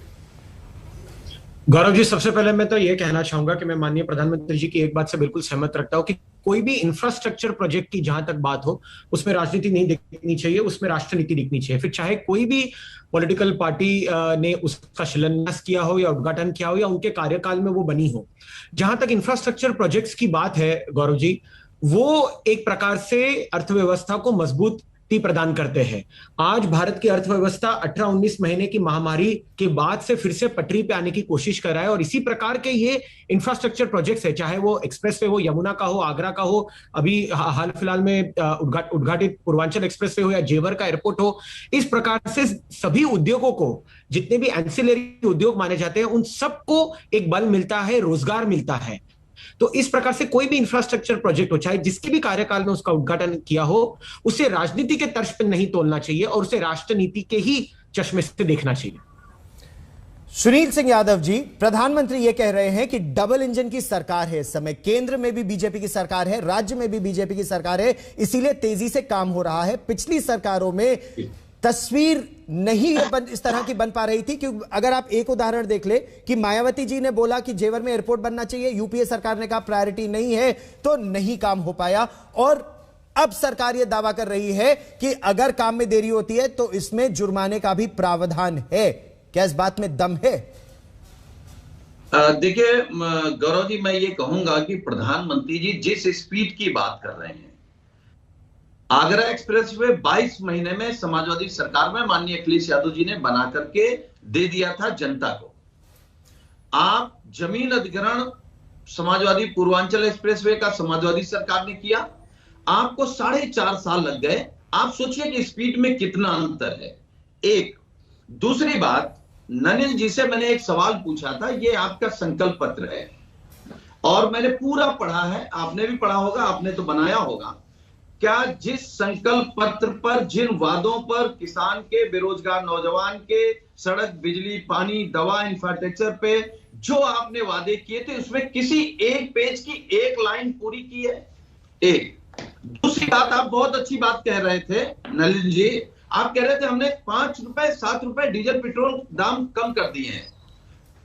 गौरव जी, सबसे पहले मैं तो ये कहना चाहूंगा कि मैं माननीय प्रधानमंत्री जी की एक बात से बिल्कुल सहमत रखता हूं कि कोई भी इंफ्रास्ट्रक्चर प्रोजेक्ट की जहां तक बात हो, उसमें राजनीति नहीं दिखनी चाहिए, उसमें राष्ट्र नीति दिखनी चाहिए। फिर चाहे कोई भी पॉलिटिकल पार्टी ने उसका शिलान्यास किया हो या उद्घाटन किया हो या उनके कार्यकाल में वो बनी हो। जहां तक इंफ्रास्ट्रक्चर प्रोजेक्ट्स की बात है गौरव जी, वो एक प्रकार से अर्थव्यवस्था को मजबूत प्रदान करते हैं। आज भारत की अर्थव्यवस्था 18-19 महीने की महामारी के बाद से फिर से पटरी पे आने की कोशिश कर रहा है, और इसी प्रकार के ये इंफ्रास्ट्रक्चर प्रोजेक्ट्स है, चाहे वो एक्सप्रेसवे हो, यमुना का हो, आगरा का हो, अभी हाल फिलहाल में उद्घाटित पूर्वांचल एक्सप्रेसवे हो या जेवर का एयरपोर्ट हो। इस प्रकार से सभी उद्योगों को, जितने भी एंसिलरी उद्योग माने जाते हैं, उन सबको एक बल मिलता है, रोजगार मिलता है। तो इस प्रकार से कोई भी इंफ्रास्ट्रक्चर प्रोजेक्ट हो, चाहे जिसके भी कार्यकाल में उसका उद्घाटन किया हो, उसे राजनीति के तर्ज पर नहीं तोलना चाहिए और उसे राष्ट्र नीति के ही चश्मे से देखना चाहिए। सुनील सिंह यादव जी, प्रधानमंत्री ये कह रहे हैं कि डबल इंजन की सरकार है इस समय, केंद्र में भी बीजेपी की सरकार है, राज्य में भी बीजेपी की सरकार है, इसीलिए तेजी से काम हो रहा है। पिछली सरकारों में तस्वीर नहीं इस तरह की बन पा रही थी। क्योंकि अगर आप एक उदाहरण देख ले कि मायावती जी ने बोला कि जेवर में एयरपोर्ट बनना चाहिए, यूपीए सरकार ने कहा प्रायोरिटी नहीं है, तो नहीं काम हो पाया। और अब सरकार यह दावा कर रही है कि अगर काम में देरी होती है तो इसमें जुर्माने का भी प्रावधान है। क्या इस बात में दम है? देखिए गौरव जी, मैं ये कहूंगा कि प्रधानमंत्री जी जिस स्पीड की बात कर रहे हैं, आगरा एक्सप्रेसवे 22 महीने में समाजवादी सरकार में माननीय अखिलेश यादव जी ने बना करके दे दिया था जनता को। आप जमीन अधिग्रहण समाजवादी पूर्वांचल एक्सप्रेसवे का समाजवादी सरकार ने किया, आपको 4.5 साल लग गए। आप सोचिए कि स्पीड में कितना अंतर है। एक दूसरी बात, ननिल जी से मैंने एक सवाल पूछा था, ये आपका संकल्प पत्र है और मैंने पूरा पढ़ा है, आपने भी पढ़ा होगा, आपने तो बनाया होगा। क्या जिस संकल्प पत्र पर, जिन वादों पर किसान के, बेरोजगार नौजवान के, सड़क, बिजली, पानी, दवा, इंफ्रास्ट्रक्चर पे जो आपने वादे किए थे, उसमें किसी एक पेज की एक लाइन पूरी की है? एक। दूसरी बात, आप बहुत अच्छी बात कह रहे थे नलिन जी, आप कह रहे थे हमने 5 रुपए 7 रुपए डीजल पेट्रोल दाम कम कर दिए हैं।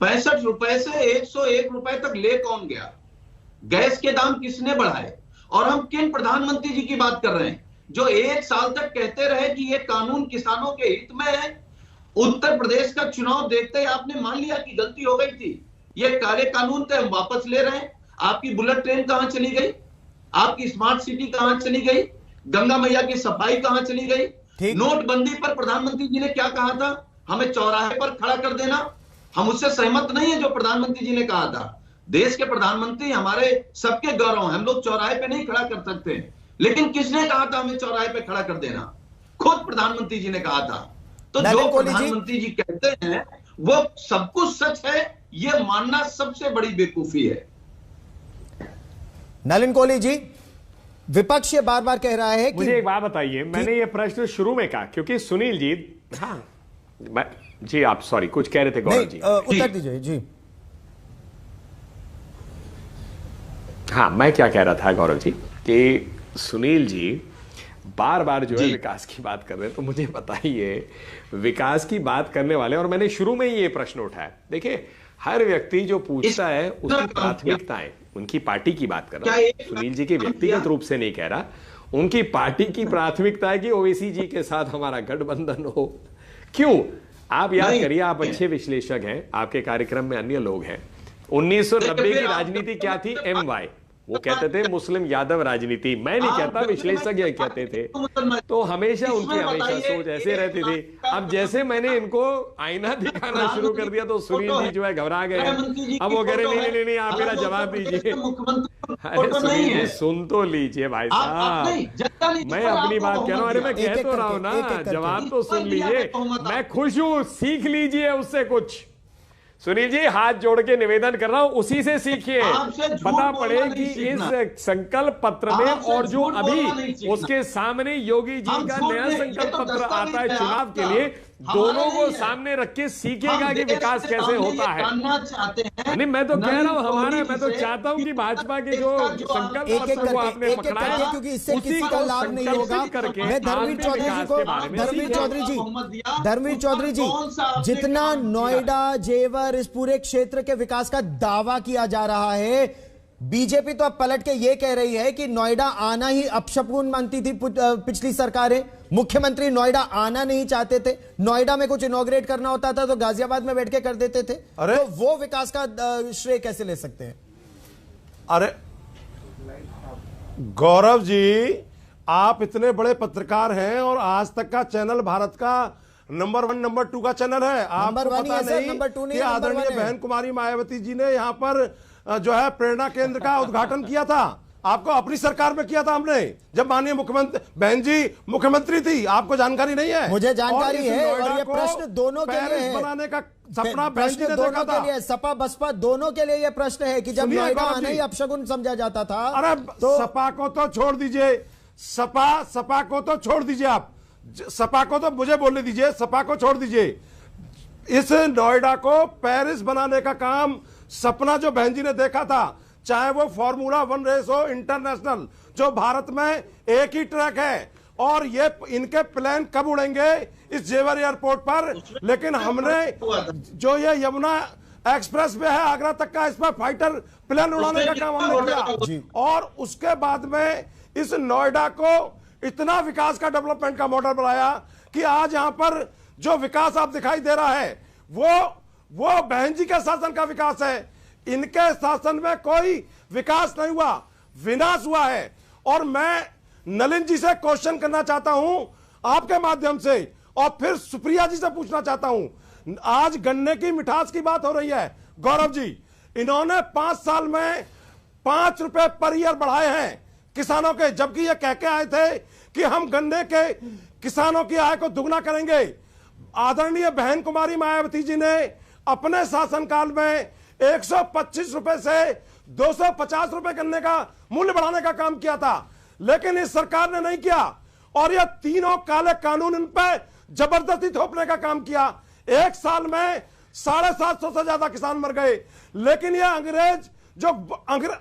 65 रुपए से 101 रुपए तक ले कौन गया? गैस के दाम किसने बढ़ाए? और हम किन प्रधानमंत्री जी की बात कर रहे हैं जो 1 साल तक कहते रहे कि ये कानून किसानों के हित में है? उत्तर प्रदेश का चुनाव देखते ही आपने मान लिया कि गलती हो गई थी, ये काले कानून थे, हम वापस ले रहे हैं। आपकी बुलेट ट्रेन कहां चली गई? आपकी स्मार्ट सिटी कहां चली गई? गंगा मैया की सफाई कहां चली गई? नोटबंदी पर प्रधानमंत्री जी ने क्या कहा था? हमें चौराहे पर खड़ा कर देना, हम उससे सहमत नहीं है जो प्रधानमंत्री जी ने कहा था। देश के प्रधानमंत्री हमारे सबके गौरव हैं, हम लोग चौराहे पे नहीं खड़ा कर सकते, लेकिन किसने कहा था हमें चौराहे पे खड़ा कर देना? खुद प्रधानमंत्री जी ने कहा था। तो जो प्रधानमंत्री जी कहते हैं वो सब कुछ सच है, ये मानना सबसे बड़ी बेवकूफी है। नलिन कोहली जी, विपक्ष ये बार बार कह रहा है कि मुझे एक बात बताइए, मैंने ये प्रश्न शुरू में कहा क्योंकि सुनील जी, हाँ जी आप सॉरी कुछ कह रहे थे गौरव जी, उत्तर दीजिए जी। हाँ मैं क्या कह रहा था गौरव जी कि सुनील जी बार बार जो है विकास की बात कर रहे हैं, तो मुझे बताइए विकास की बात करने वाले, और मैंने शुरू में ही ये प्रश्न उठाया, देखिए हर व्यक्ति जो पूछता है उसकी प्राथमिकताएं, उनकी पार्टी की बात कर रहा हूं, सुनील जी के व्यक्तिगत रूप से नहीं कह रहा, उनकी पार्टी की प्राथमिकता है कि ओवैसी जी के साथ हमारा गठबंधन हो। क्यों? आप याद करिए, आप अच्छे विश्लेषक हैं, आपके कार्यक्रम में अन्य लोग हैं। 1990 की राजनीति क्या थी? MY, वो कहते थे मुस्लिम यादव राजनीति, मैं नहीं कहता, विश्लेषक ये कहते थे। तो हमेशा उनकी हमेशा सोच ऐसे रहती थी। अब जैसे मैंने इनको आईना दिखाना शुरू कर दिया तो सुनील जी जो है घबरा गए। अब वो कह रहे नहीं नहीं आप मेरा जवाब दीजिए। अरे सुनील जी सुन तो लीजिए भाई साहब, मैं अपनी बात कह रहा हूँ। अरे मैं कह तो रहा हूँ ना, जवाब तो सुन लीजिए। मैं खुश हूँ, सीख लीजिए उससे कुछ। सुनील जी हाथ जोड़ के निवेदन कर रहा हूं, उसी से सीखिए। पता पड़े कि इस संकल्प पत्र में, और जो अभी उसके सामने योगी जी का नया संकल्प पत्र आता है चुनाव के लिए, दोनों को सामने रख के सीखेगा कि विकास कैसे होता है। नहीं मैं तो कह रहा हूं हमारा, मैं तो चाहता हूं कि भाजपा के जो संकल्प पत्र को आपने पकड़ा है, क्योंकि इससे किसी का लाभ नहीं होगा। मैं धर्मवीर चौधरी जी, जितना नोएडा जेवर इस पूरे क्षेत्र के विकास का दावा किया जा रहा है, बीजेपी तो अब पलट के ये कह रही है कि नोएडा आना ही अपशकुन मानती थी पिछली सरकारें। मुख्यमंत्री नोएडा आना नहीं चाहते थे, नोएडा में कुछ इनॉग्रेट करना होता था तो गाजियाबाद में बैठ के कर देते थे। अरे तो वो विकास का श्रेय कैसे ले सकते हैं? अरे गौरव जी, आप इतने बड़े पत्रकार हैं और आज तक का चैनल भारत का नंबर 1 नंबर 2 का चैनल है। आपको पता नहीं कि आदरणीय बहन कुमारी मायावती जी ने यहाँ पर जो है प्रेरणा केंद्र का उद्घाटन किया था। आपको अपनी सरकार में किया था हमने, जब माननीय मुख्यमंत्री बहन जी मुख्यमंत्री थी। आपको जानकारी नहीं है? मुझे जानकारी है, और ये प्रश्न दोनों के लिए है। बनाने का सपना बहन जी ने देखा था। सपा बसपा दोनों के लिए ये प्रश्न है कि जब नोएडा आना ही अपशकुन समझा जाता था। अरे तो सपा को तो छोड़ दीजिए, सपा को तो छोड़ दीजिए, आप सपा को तो मुझे बोलने दीजिए, सपा को छोड़ दीजिए। इस नोएडा को पेरिस बनाने का काम सपना जो बहन जी ने देखा था, चाहे वो फॉर्मूला 1 रेस हो इंटरनेशनल, जो भारत में एक ही ट्रैक है, और ये इनके प्लेन कब उड़ेंगे इस जेवर एयरपोर्ट पर। लेकिन हमने जो ये यमुना एक्सप्रेस वे है आगरा तक का, इस पर फाइटर प्लेन उड़ाने का काम हमने किया, और उसके बाद में इस नोएडा को इतना विकास का डेवलपमेंट का मॉडल बनाया कि आज यहां पर जो विकास आप दिखाई दे रहा है वो बहन जी के शासन का विकास है। इनके शासन में कोई विकास नहीं हुआ, विनाश हुआ है। और मैं नलिन जी से क्वेश्चन करना चाहता हूं आपके माध्यम से, और फिर सुप्रिया जी से पूछना चाहता हूं। आज गन्ने की मिठास की बात हो रही है गौरव जी, इन्होंने 5 साल में 5 रुपए पर ईयर बढ़ाए हैं किसानों के, जबकि ये कह के आए थे कि हम गन्ने के किसानों की आय को दुगना करेंगे। आदरणीय बहन कुमारी मायावती जी ने अपने शासनकाल में 125 रुपए से 250 रुपए गन्ने का मूल्य बढ़ाने का काम किया था, लेकिन इस सरकार ने नहीं किया, और यह तीनों काले कानून इन पे जबरदस्ती थोपने का काम किया। 1 साल में 750 से ज्यादा किसान मर गए। लेकिन यह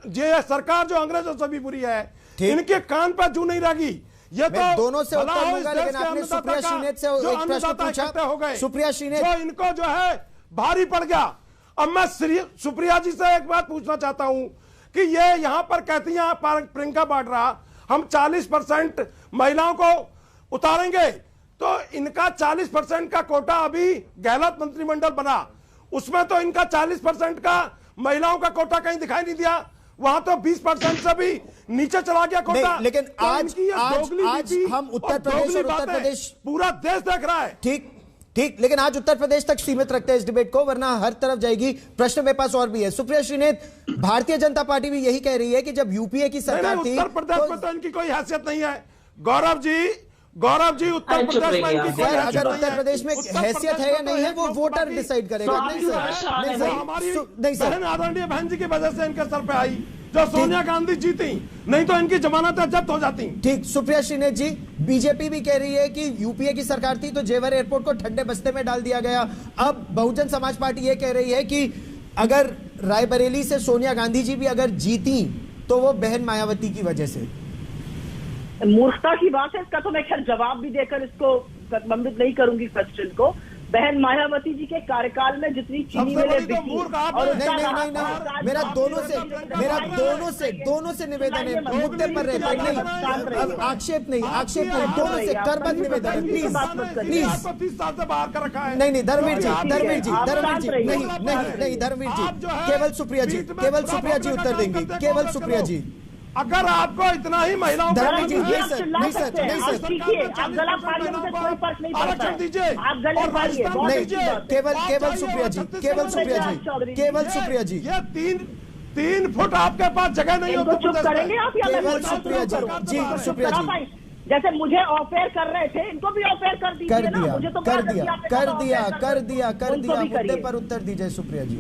ये सरकार जो अंग्रेजों से भी बुरी है, इनके कान पर जू नहीं लगी। ये तो दोनों से उत्तर दूंगा, लेकिन आपने सुप्रिया श्रीनेत से एक प्रश्न पूछा। सुप्रिया श्रीनेत, जो इनको जो है भारी पड़ गया। अब मैं सुप्रिया जी से एक बात पूछना चाहता हूं कि ये यहां पर कहती हैं प्रियंका वाड्रा, हम 40% महिलाओं को उतारेंगे, तो इनका 40% का कोटा अभी गहलोत मंत्रिमंडल बना, उसमें तो इनका 40% का महिलाओं का कोटा कहीं दिखाई नहीं दिया। वहां तो 20% से भी नीचे चला गया कोटा। लेकिन तो आज हम उत्तर प्रदेश और उत्तर प्रदेश पूरा देश देख रहा है। ठीक, ठीक, लेकिन आज उत्तर प्रदेश तक सीमित रखते हैं इस डिबेट को, वरना हर तरफ जाएगी। प्रश्न मेरे पास और भी है। सुप्रिया श्रीनेत, भारतीय जनता पार्टी भी यही कह रही है कि जब यूपीए की सरकार थी, उत्तर प्रदेश में तो इनकी कोई हैसियत नहीं है। गौरव जी उत्तर प्रदेश में इनकी कोई हैसियत अगर उत्तर प्रदेश में हैसियत है या नहीं है वो वोटर डिसाइड करेगा। नहीं सर, हमारी बहन आदरणीय बहन जी की वजह से इनके सर पे आई, जो सोनिया गांधी जीती, नहीं तो इनकी जमानतें जब्त हो जाती। ठीक, सुप्रिया श्रीनेत जी, बीजेपी भी कह रही है कि यूपीए की सरकार थी तो जेवर एयरपोर्ट को ठंडे बस्ते में डाल दिया गया। अब बहुजन समाज पार्टी ये कह रही है कि अगर रायबरेली से सोनिया गांधी जी भी अगर जीती तो वो बहन मायावती की वजह से। मूर्खता की बात है, इसका तो मैं खैर जवाब भी देकर इसको प्रतिबंधित नहीं करूंगी क्वेश्चन को। बहन मायावती जी के कार्यकाल में जितनी चीनी मिलें बिकी और नहीं, मेरा दोनों से निवेदन है, मुद्दे पर रहते नहीं, आक्षेप नहीं, दोनों से करबद्ध निवेदन है, प्लीज। नहीं, धर्मवीर जी, केवल सुप्रिया जी उत्तर देंगे, केवल सुप्रिया जी। अगर आपको इतना ही महिलाओं नहीं सर, आरक्षण दीजिए, केवल सुप्रिया जी, ये 3 फुट आपके पास जगह नहीं होती। चुप करेंगे आप या केवल सुप्रिया जी, सुप्रिया जी, जैसे मुझे ऑफेयर कर रहे थे, इनको भी ऑफेयर कर दीजिए ना। मुझे तो कर दिया। मुद्दे पर उत्तर दीजिए सुप्रिया जी।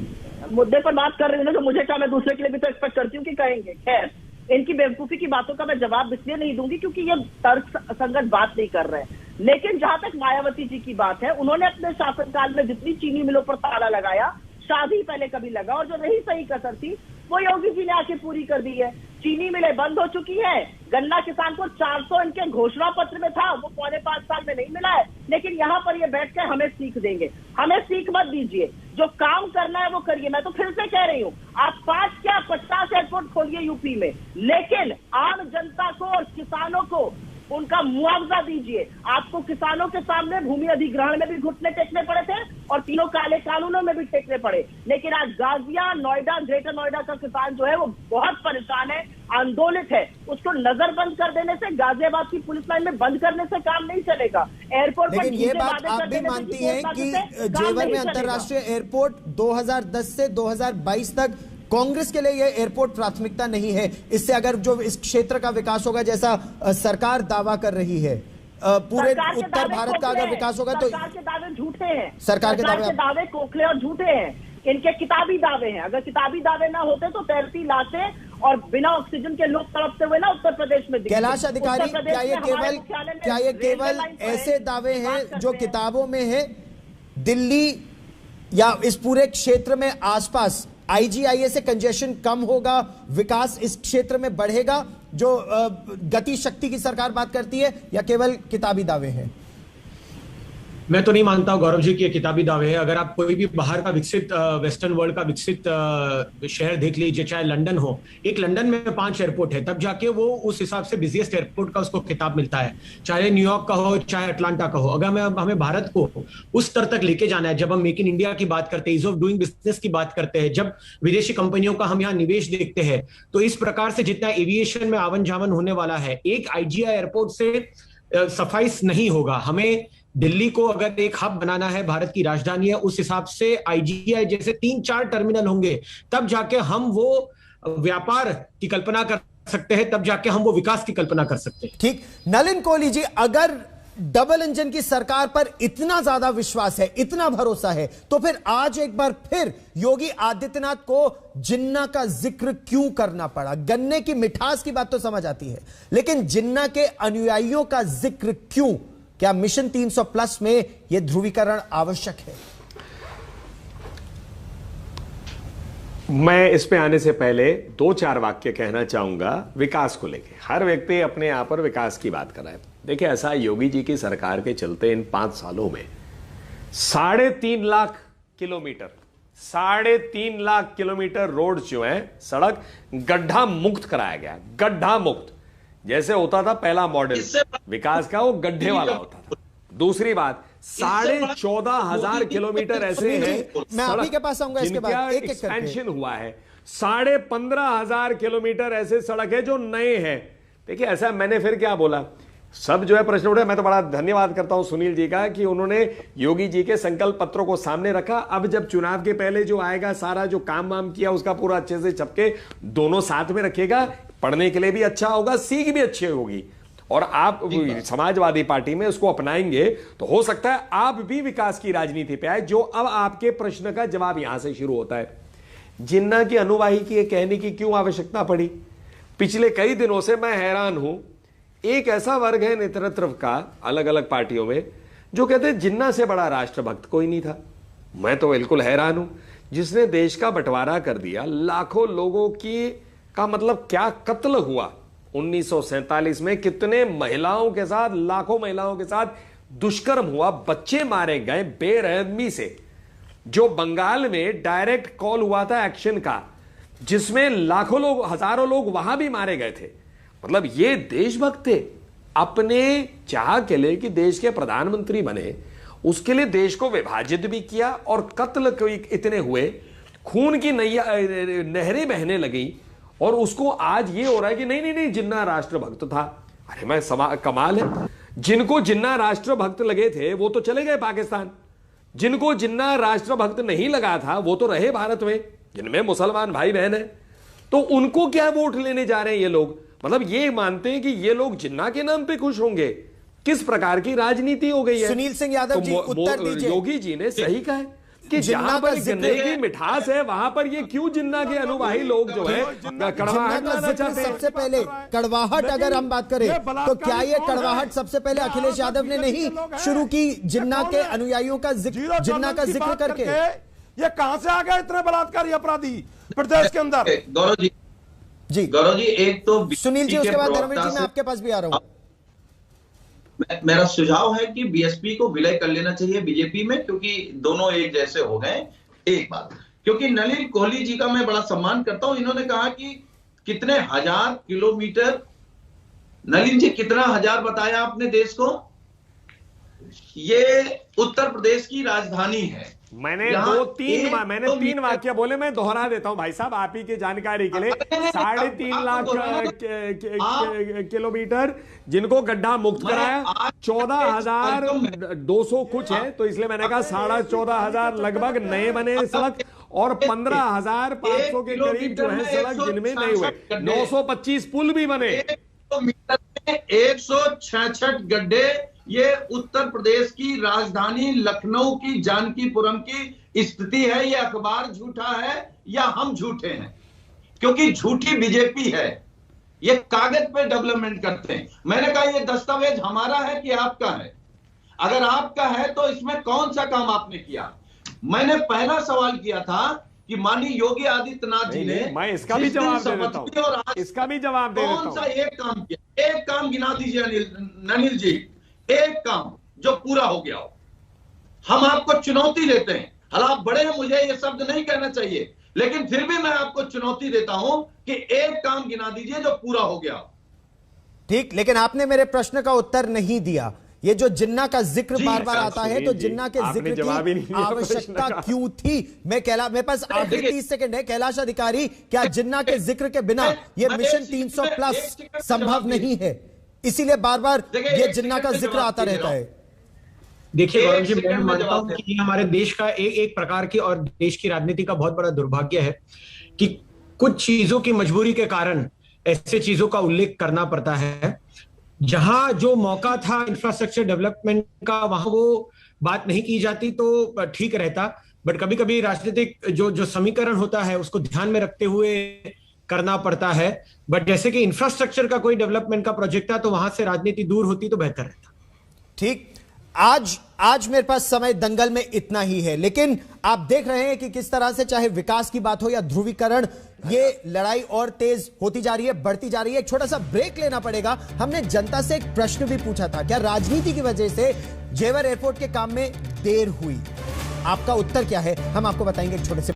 मुद्दे पर बात कर रही हूँ ना, तो मुझे क्या, मैं दूसरे के लिए भी तो एक्सपेक्ट करती हूँ कि कहेंगे। खैर, इनकी बेवकूफी की बातों का मैं जवाब इसलिए नहीं दूंगी क्योंकि ये तर्क संगत बात नहीं कर रहे हैं। लेकिन जहां तक मायावती जी की बात है, उन्होंने अपने शासनकाल में जितनी चीनी मिलों पर ताला लगाया, शादी पहले कभी लगा, और जो रही सही कसर थी वो योगी जी ने आके पूरी कर दी है। चीनी मिलें बंद हो चुकी है, गन्ना किसान को 400 इनके घोषणा पत्र में था, वो 4.5 साल में नहीं मिला है। लेकिन यहाँ पर ये बैठ कर हमें सीख देंगे। हमें सीख मत दीजिए, जो काम करना है वो करिए। मैं तो फिर से कह रही हूँ, आप 50 एयरपोर्ट खोलिए यूपी में, लेकिन आम जनता को और किसानों को उनका मुआवजा दीजिए। आपको किसानों के सामने भूमि अधिग्रहण में भी घुटने टेकने पड़े थे और 3 काले कानूनों में भी टेकने पड़े, लेकिन आज गाजिया, नोएडा, ग्रेटर नोएडा का किसान जो है वो बहुत परेशान है, आंदोलित है। उसको नजरबंद कर देने से, गाजियाबाद की पुलिस लाइन में बंद करने से काम नहीं चलेगा। एयरपोर्ट पर लेकिन ये बात आप भी मानती हैं कि जेवर में अंतरराष्ट्रीय एयरपोर्ट 2010 से 2022 तक कांग्रेस के लिए यह एयरपोर्ट प्राथमिकता नहीं है। इससे अगर जो इस क्षेत्र का विकास होगा, जैसा सरकार दावा कर रही है, पूरे उत्तर भारत का अगर विकास होगा तो सरकार के दावे झूठे हैं। सरकार के दावे खोखले और झूठे हैं। इनके किताबी दावे हैं। अगर किताबी दावे ना होते तो तैरती लाशें और बिना ऑक्सीजन के लोग तड़पते हुए ना उत्तर प्रदेश में कैलाश अधिकारी, क्या ये केवल ऐसे दावे हैं जो किताबों में है? दिल्ली या इस पूरे क्षेत्र में आसपास आईजीआईए से कंजेशन कम होगा, विकास इस क्षेत्र में बढ़ेगा, जो गति शक्ति की सरकार बात करती है, या केवल किताबी दावे हैं? मैं तो नहीं मानता हूं गौरव जी की किताबी दावे है। अगर आप कोई भी बाहर का विकसित वेस्टर्न वर्ल्ड का विकसित शहर देख लीजिए, चाहे लंदन हो, एक लंदन में 5 एयरपोर्ट है, तब जाके वो उस हिसाब से बिजिएस्ट एयरपोर्ट का उसको खिताब मिलता है। चाहे न्यूयॉर्क का हो, चाहे अटलांटा का हो। अगर हमें भारत को उस स्तर तक लेके जाना है, जब हम मेक इन इंडिया की बात करते हैं, ईज ऑफ डूइंग बिजनेस की बात करते हैं, जब विदेशी कंपनियों का हम यहाँ निवेश देखते हैं, तो इस प्रकार से जितना एविएशन में आवन जावन होने वाला है, एक आईजीआई एयरपोर्ट से सफाइस नहीं होगा। हमें दिल्ली को अगर एक हब बनाना है, भारत की राजधानी है, उस हिसाब से आईजीआई जैसे 3-4 टर्मिनल होंगे, तब जाके हम वो व्यापार की कल्पना कर सकते हैं, तब जाके हम वो विकास की कल्पना कर सकते हैं। ठीक, नलिन कोहली जी, अगर डबल इंजन की सरकार पर इतना ज्यादा विश्वास है, इतना भरोसा है, तो फिर आज एक बार फिर योगी आदित्यनाथ को जिन्ना का जिक्र क्यों करना पड़ा? गन्ने की मिठास की बात तो समझ आती है, लेकिन जिन्ना के अनुयायियों का जिक्र क्यों? क्या मिशन 300+ में यह ध्रुवीकरण आवश्यक है? मैं इस पे आने से पहले 2-4 वाक्य कहना चाहूंगा विकास को लेके। हर व्यक्ति अपने यहां पर विकास की बात कर रहा है। देखिए, ऐसा योगी जी की सरकार के चलते इन 5 सालों में 3.5 lakh kilometre 3.5 lakh kilometre road जो है, सड़क गड्ढा मुक्त कराया गया। गड्ढा मुक्त जैसे होता था पहला मॉडल विकास का, वो गड्ढे वाला होता था। दूसरी बात, 14,500 किलोमीटर ऐसे हैं, मैं आपके के पास आऊंगा इसके बाद, एक एक्सपेंशन हुआ है। 15,500 किलोमीटर ऐसे सड़क है जो नए हैं। देखिए, ऐसा मैंने फिर क्या बोला, सब जो है प्रश्न उठे। मैं तो बड़ा धन्यवाद करता हूं सुनील जी का कि उन्होंने योगी जी के संकल्प पत्रों को सामने रखा। अब जब चुनाव के पहले जो आएगा सारा जो काम वाम किया उसका पूरा अच्छे से छपके दोनों साथ में रखेगा, पढ़ने के लिए भी अच्छा होगा, सीख भी अच्छी होगी, और आप समाजवादी पार्टी में उसको अपनाएंगे तो हो सकता है आप भी विकास की राजनीति पे आए। जो अब आपके प्रश्न का जवाब यहां से शुरू होता है, जिन्ना की अनुवाही की कहने की क्यों आवश्यकता पड़ी? पिछले कई दिनों से मैं हैरान हूं, एक ऐसा वर्ग है नेतृत्व का अलग अलग पार्टियों में जो कहते हैं जिन्ना से बड़ा राष्ट्रभक्त कोई नहीं था। मैं तो बिल्कुल हैरान हूं, जिसने देश का बंटवारा कर दिया, लाखों लोगों की का मतलब क्या कत्ल हुआ 1947 में, कितने महिलाओं के साथ, लाखों महिलाओं के साथ दुष्कर्म हुआ, बच्चे मारे गए बेरहमी से। जो बंगाल में डायरेक्ट कॉल हुआ था एक्शन का, जिसमें लाखों लोग, हजारों लोग वहां भी मारे गए थे। मतलब ये देशभक्त थे, अपने चाह के लिए कि देश के प्रधानमंत्री बने, उसके लिए देश को विभाजित भी किया, और कत्ल इतने हुए, खून की नहरें बहने लगी, और उसको आज ये हो रहा है कि नहीं नहीं नहीं जिन्ना राष्ट्रभक्त था। अरे मैं कमाल है, जिनको जिन्ना राष्ट्रभक्त लगे थे वो तो चले गए पाकिस्तान, जिनको जिन्ना राष्ट्रभक्त नहीं लगा था वो तो रहे भारत में, जिनमें मुसलमान भाई बहन है। तो उनको क्या वोट लेने जा रहे हैं ये लोग? मतलब ये मानते हैं कि ये लोग जिन्ना के नाम पे खुश होंगे। किस प्रकार की राजनीति हो गई है? सुनील सिंह यादव जी उत्तर दीजिए। योगी जी ने सही कहा है कि जहां पर गन्ने की मिठास है वहां पर ये क्यों जिन्ना के अनुयायी लोग जो है कड़वाहट लाना चाहते हैं? सबसे पहले कड़वाहट अगर हम बात करें तो क्या ये कड़वाहट सबसे पहले अखिलेश यादव ने नहीं शुरू की जिन्ना के अनुयायियों का जिन्ना का जिक्र करके? ये कहां से आ गए इतने बलात्कारी अपराधी प्रदेश के अंदर? गौरव जी एक तो सुनील जी, उसके बाद धर्मवीर जी मैं आपके पास भी आ रहा हूं। मेरा सुझाव है कि बीएसपी को विलय कर लेना चाहिए बीजेपी में, क्योंकि दोनों एक जैसे हो गए। एक बात, क्योंकि नलिन कोहली जी का मैं बड़ा सम्मान करता हूं, इन्होंने कहा कि कितने हजार किलोमीटर, नलिन जी कितना हजार बताया आपने देश को? ये उत्तर प्रदेश की राजधानी है। मैंने तीन वाक्य बोले, मैं दोहरा देता हूं भाई साहब आप ही की जानकारी के लिए। 3.5 लाख किलोमीटर जिनको गड्ढा मुक्त कराया, 14,200 कुछ है, तो इसलिए मैंने कहा 14,500 लगभग नए बने सड़क, और 15,500 के करीब जो है सड़क जिनमें नहीं हुए, 925 पुल भी बने। 166 गड्ढे। ये उत्तर प्रदेश की राजधानी लखनऊ की जानकीपुरम की स्थिति है। ये अखबार झूठा है या हम झूठे हैं? क्योंकि झूठी बीजेपी है, ये कागज पे डेवलपमेंट करते हैं। मैंने कहा ये दस्तावेज हमारा है कि आपका है? अगर आपका है तो इसमें कौन सा काम आपने किया? मैंने पहला सवाल किया था कि माननीय योगी आदित्यनाथ जी ने, मैं इसका भी जवाब दे देता हूं, इसका भी जवाब दे देता हूं। कौन सा एक काम किया? एक काम गिना दीजिए अनिल जी, एक काम जो पूरा हो गया हो। हम आपको चुनौती देते हैं, हालांकि आप बड़े हैं, मुझे ये शब्द नहीं कहना चाहिए, लेकिन फिर भी मैं आपको चुनौती देता हूं कि एक काम गिना दीजिए जो पूरा हो गया। ठीक, लेकिन आपने मेरे प्रश्न का उत्तर नहीं दिया। ये जो जिन्ना का जिक्र बार बार आता है, तो जिन्ना के जिक्र की आवश्यकता क्यों थी? मेरे पास आखिरी 30 सेकंड है। कैलाश अधिकारी, क्या जिन्ना के जिक्र के बिना ये मिशन 300 प्लस संभव नहीं है? इसीलिए बार बार ये जिन्ना का जिक्र आता रहता है। देखिए गौरव जी, मैं मानता हूं कि ये हमारे देश का एक प्रकार की और देश की राजनीति का बहुत बड़ा दुर्भाग्य है कि कुछ चीजों की मजबूरी के कारण ऐसे चीजों का उल्लेख करना पड़ता है। जहां जो मौका था इंफ्रास्ट्रक्चर डेवलपमेंट का, वहां वो बात नहीं की जाती तो ठीक रहता। बट कभी कभी राजनीतिक जो समीकरण होता है उसको ध्यान में रखते हुए करना पड़ता है। बट जैसे कि इंफ्रास्ट्रक्चर का कोई डेवलपमेंट का प्रोजेक्ट था तो वहां से राजनीति दूर होती तो बेहतर रहता। ठीक, आज मेरे पास समय दंगल में इतना ही है, लेकिन आप देख रहे हैं कि किस तरह से चाहे विकास की बात हो या ध्रुवीकरण, ये लड़ाई और तेज होती जा रही है, बढ़ती जा रही है। एक छोटा सा ब्रेक लेना पड़ेगा। हमने जनता से एक प्रश्न भी पूछा था, क्या राजनीति की वजह से जेवर एयरपोर्ट के काम में देर हुई? आपका उत्तर क्या है हम आपको बताएंगे एक छोटे से।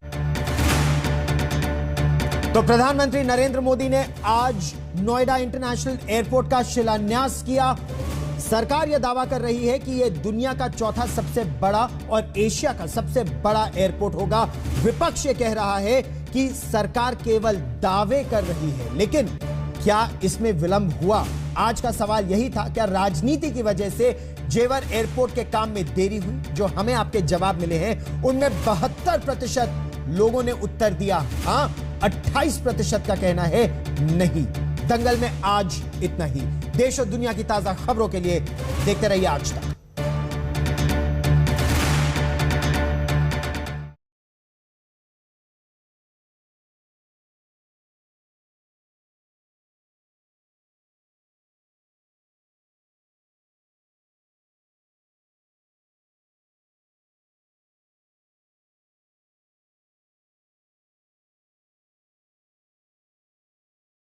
तो प्रधानमंत्री नरेंद्र मोदी ने आज नोएडा इंटरनेशनल एयरपोर्ट का शिलान्यास किया। सरकार यह दावा कर रही है कि यह दुनिया का चौथा सबसे बड़ा और एशिया का सबसे बड़ा एयरपोर्ट होगा। विपक्ष ये कह रहा है कि सरकार केवल दावे कर रही है, लेकिन क्या इसमें विलंब हुआ? आज का सवाल यही था, क्या राजनीति की वजह से जेवर एयरपोर्ट के काम में देरी हुई? जो हमें आपके जवाब मिले हैं उनमें 72% लोगों ने उत्तर दिया हां, 28% का कहना है नहीं। दंगल में आज इतना ही। देश और दुनिया की ताजा खबरों के लिए देखते रहिए आज तक।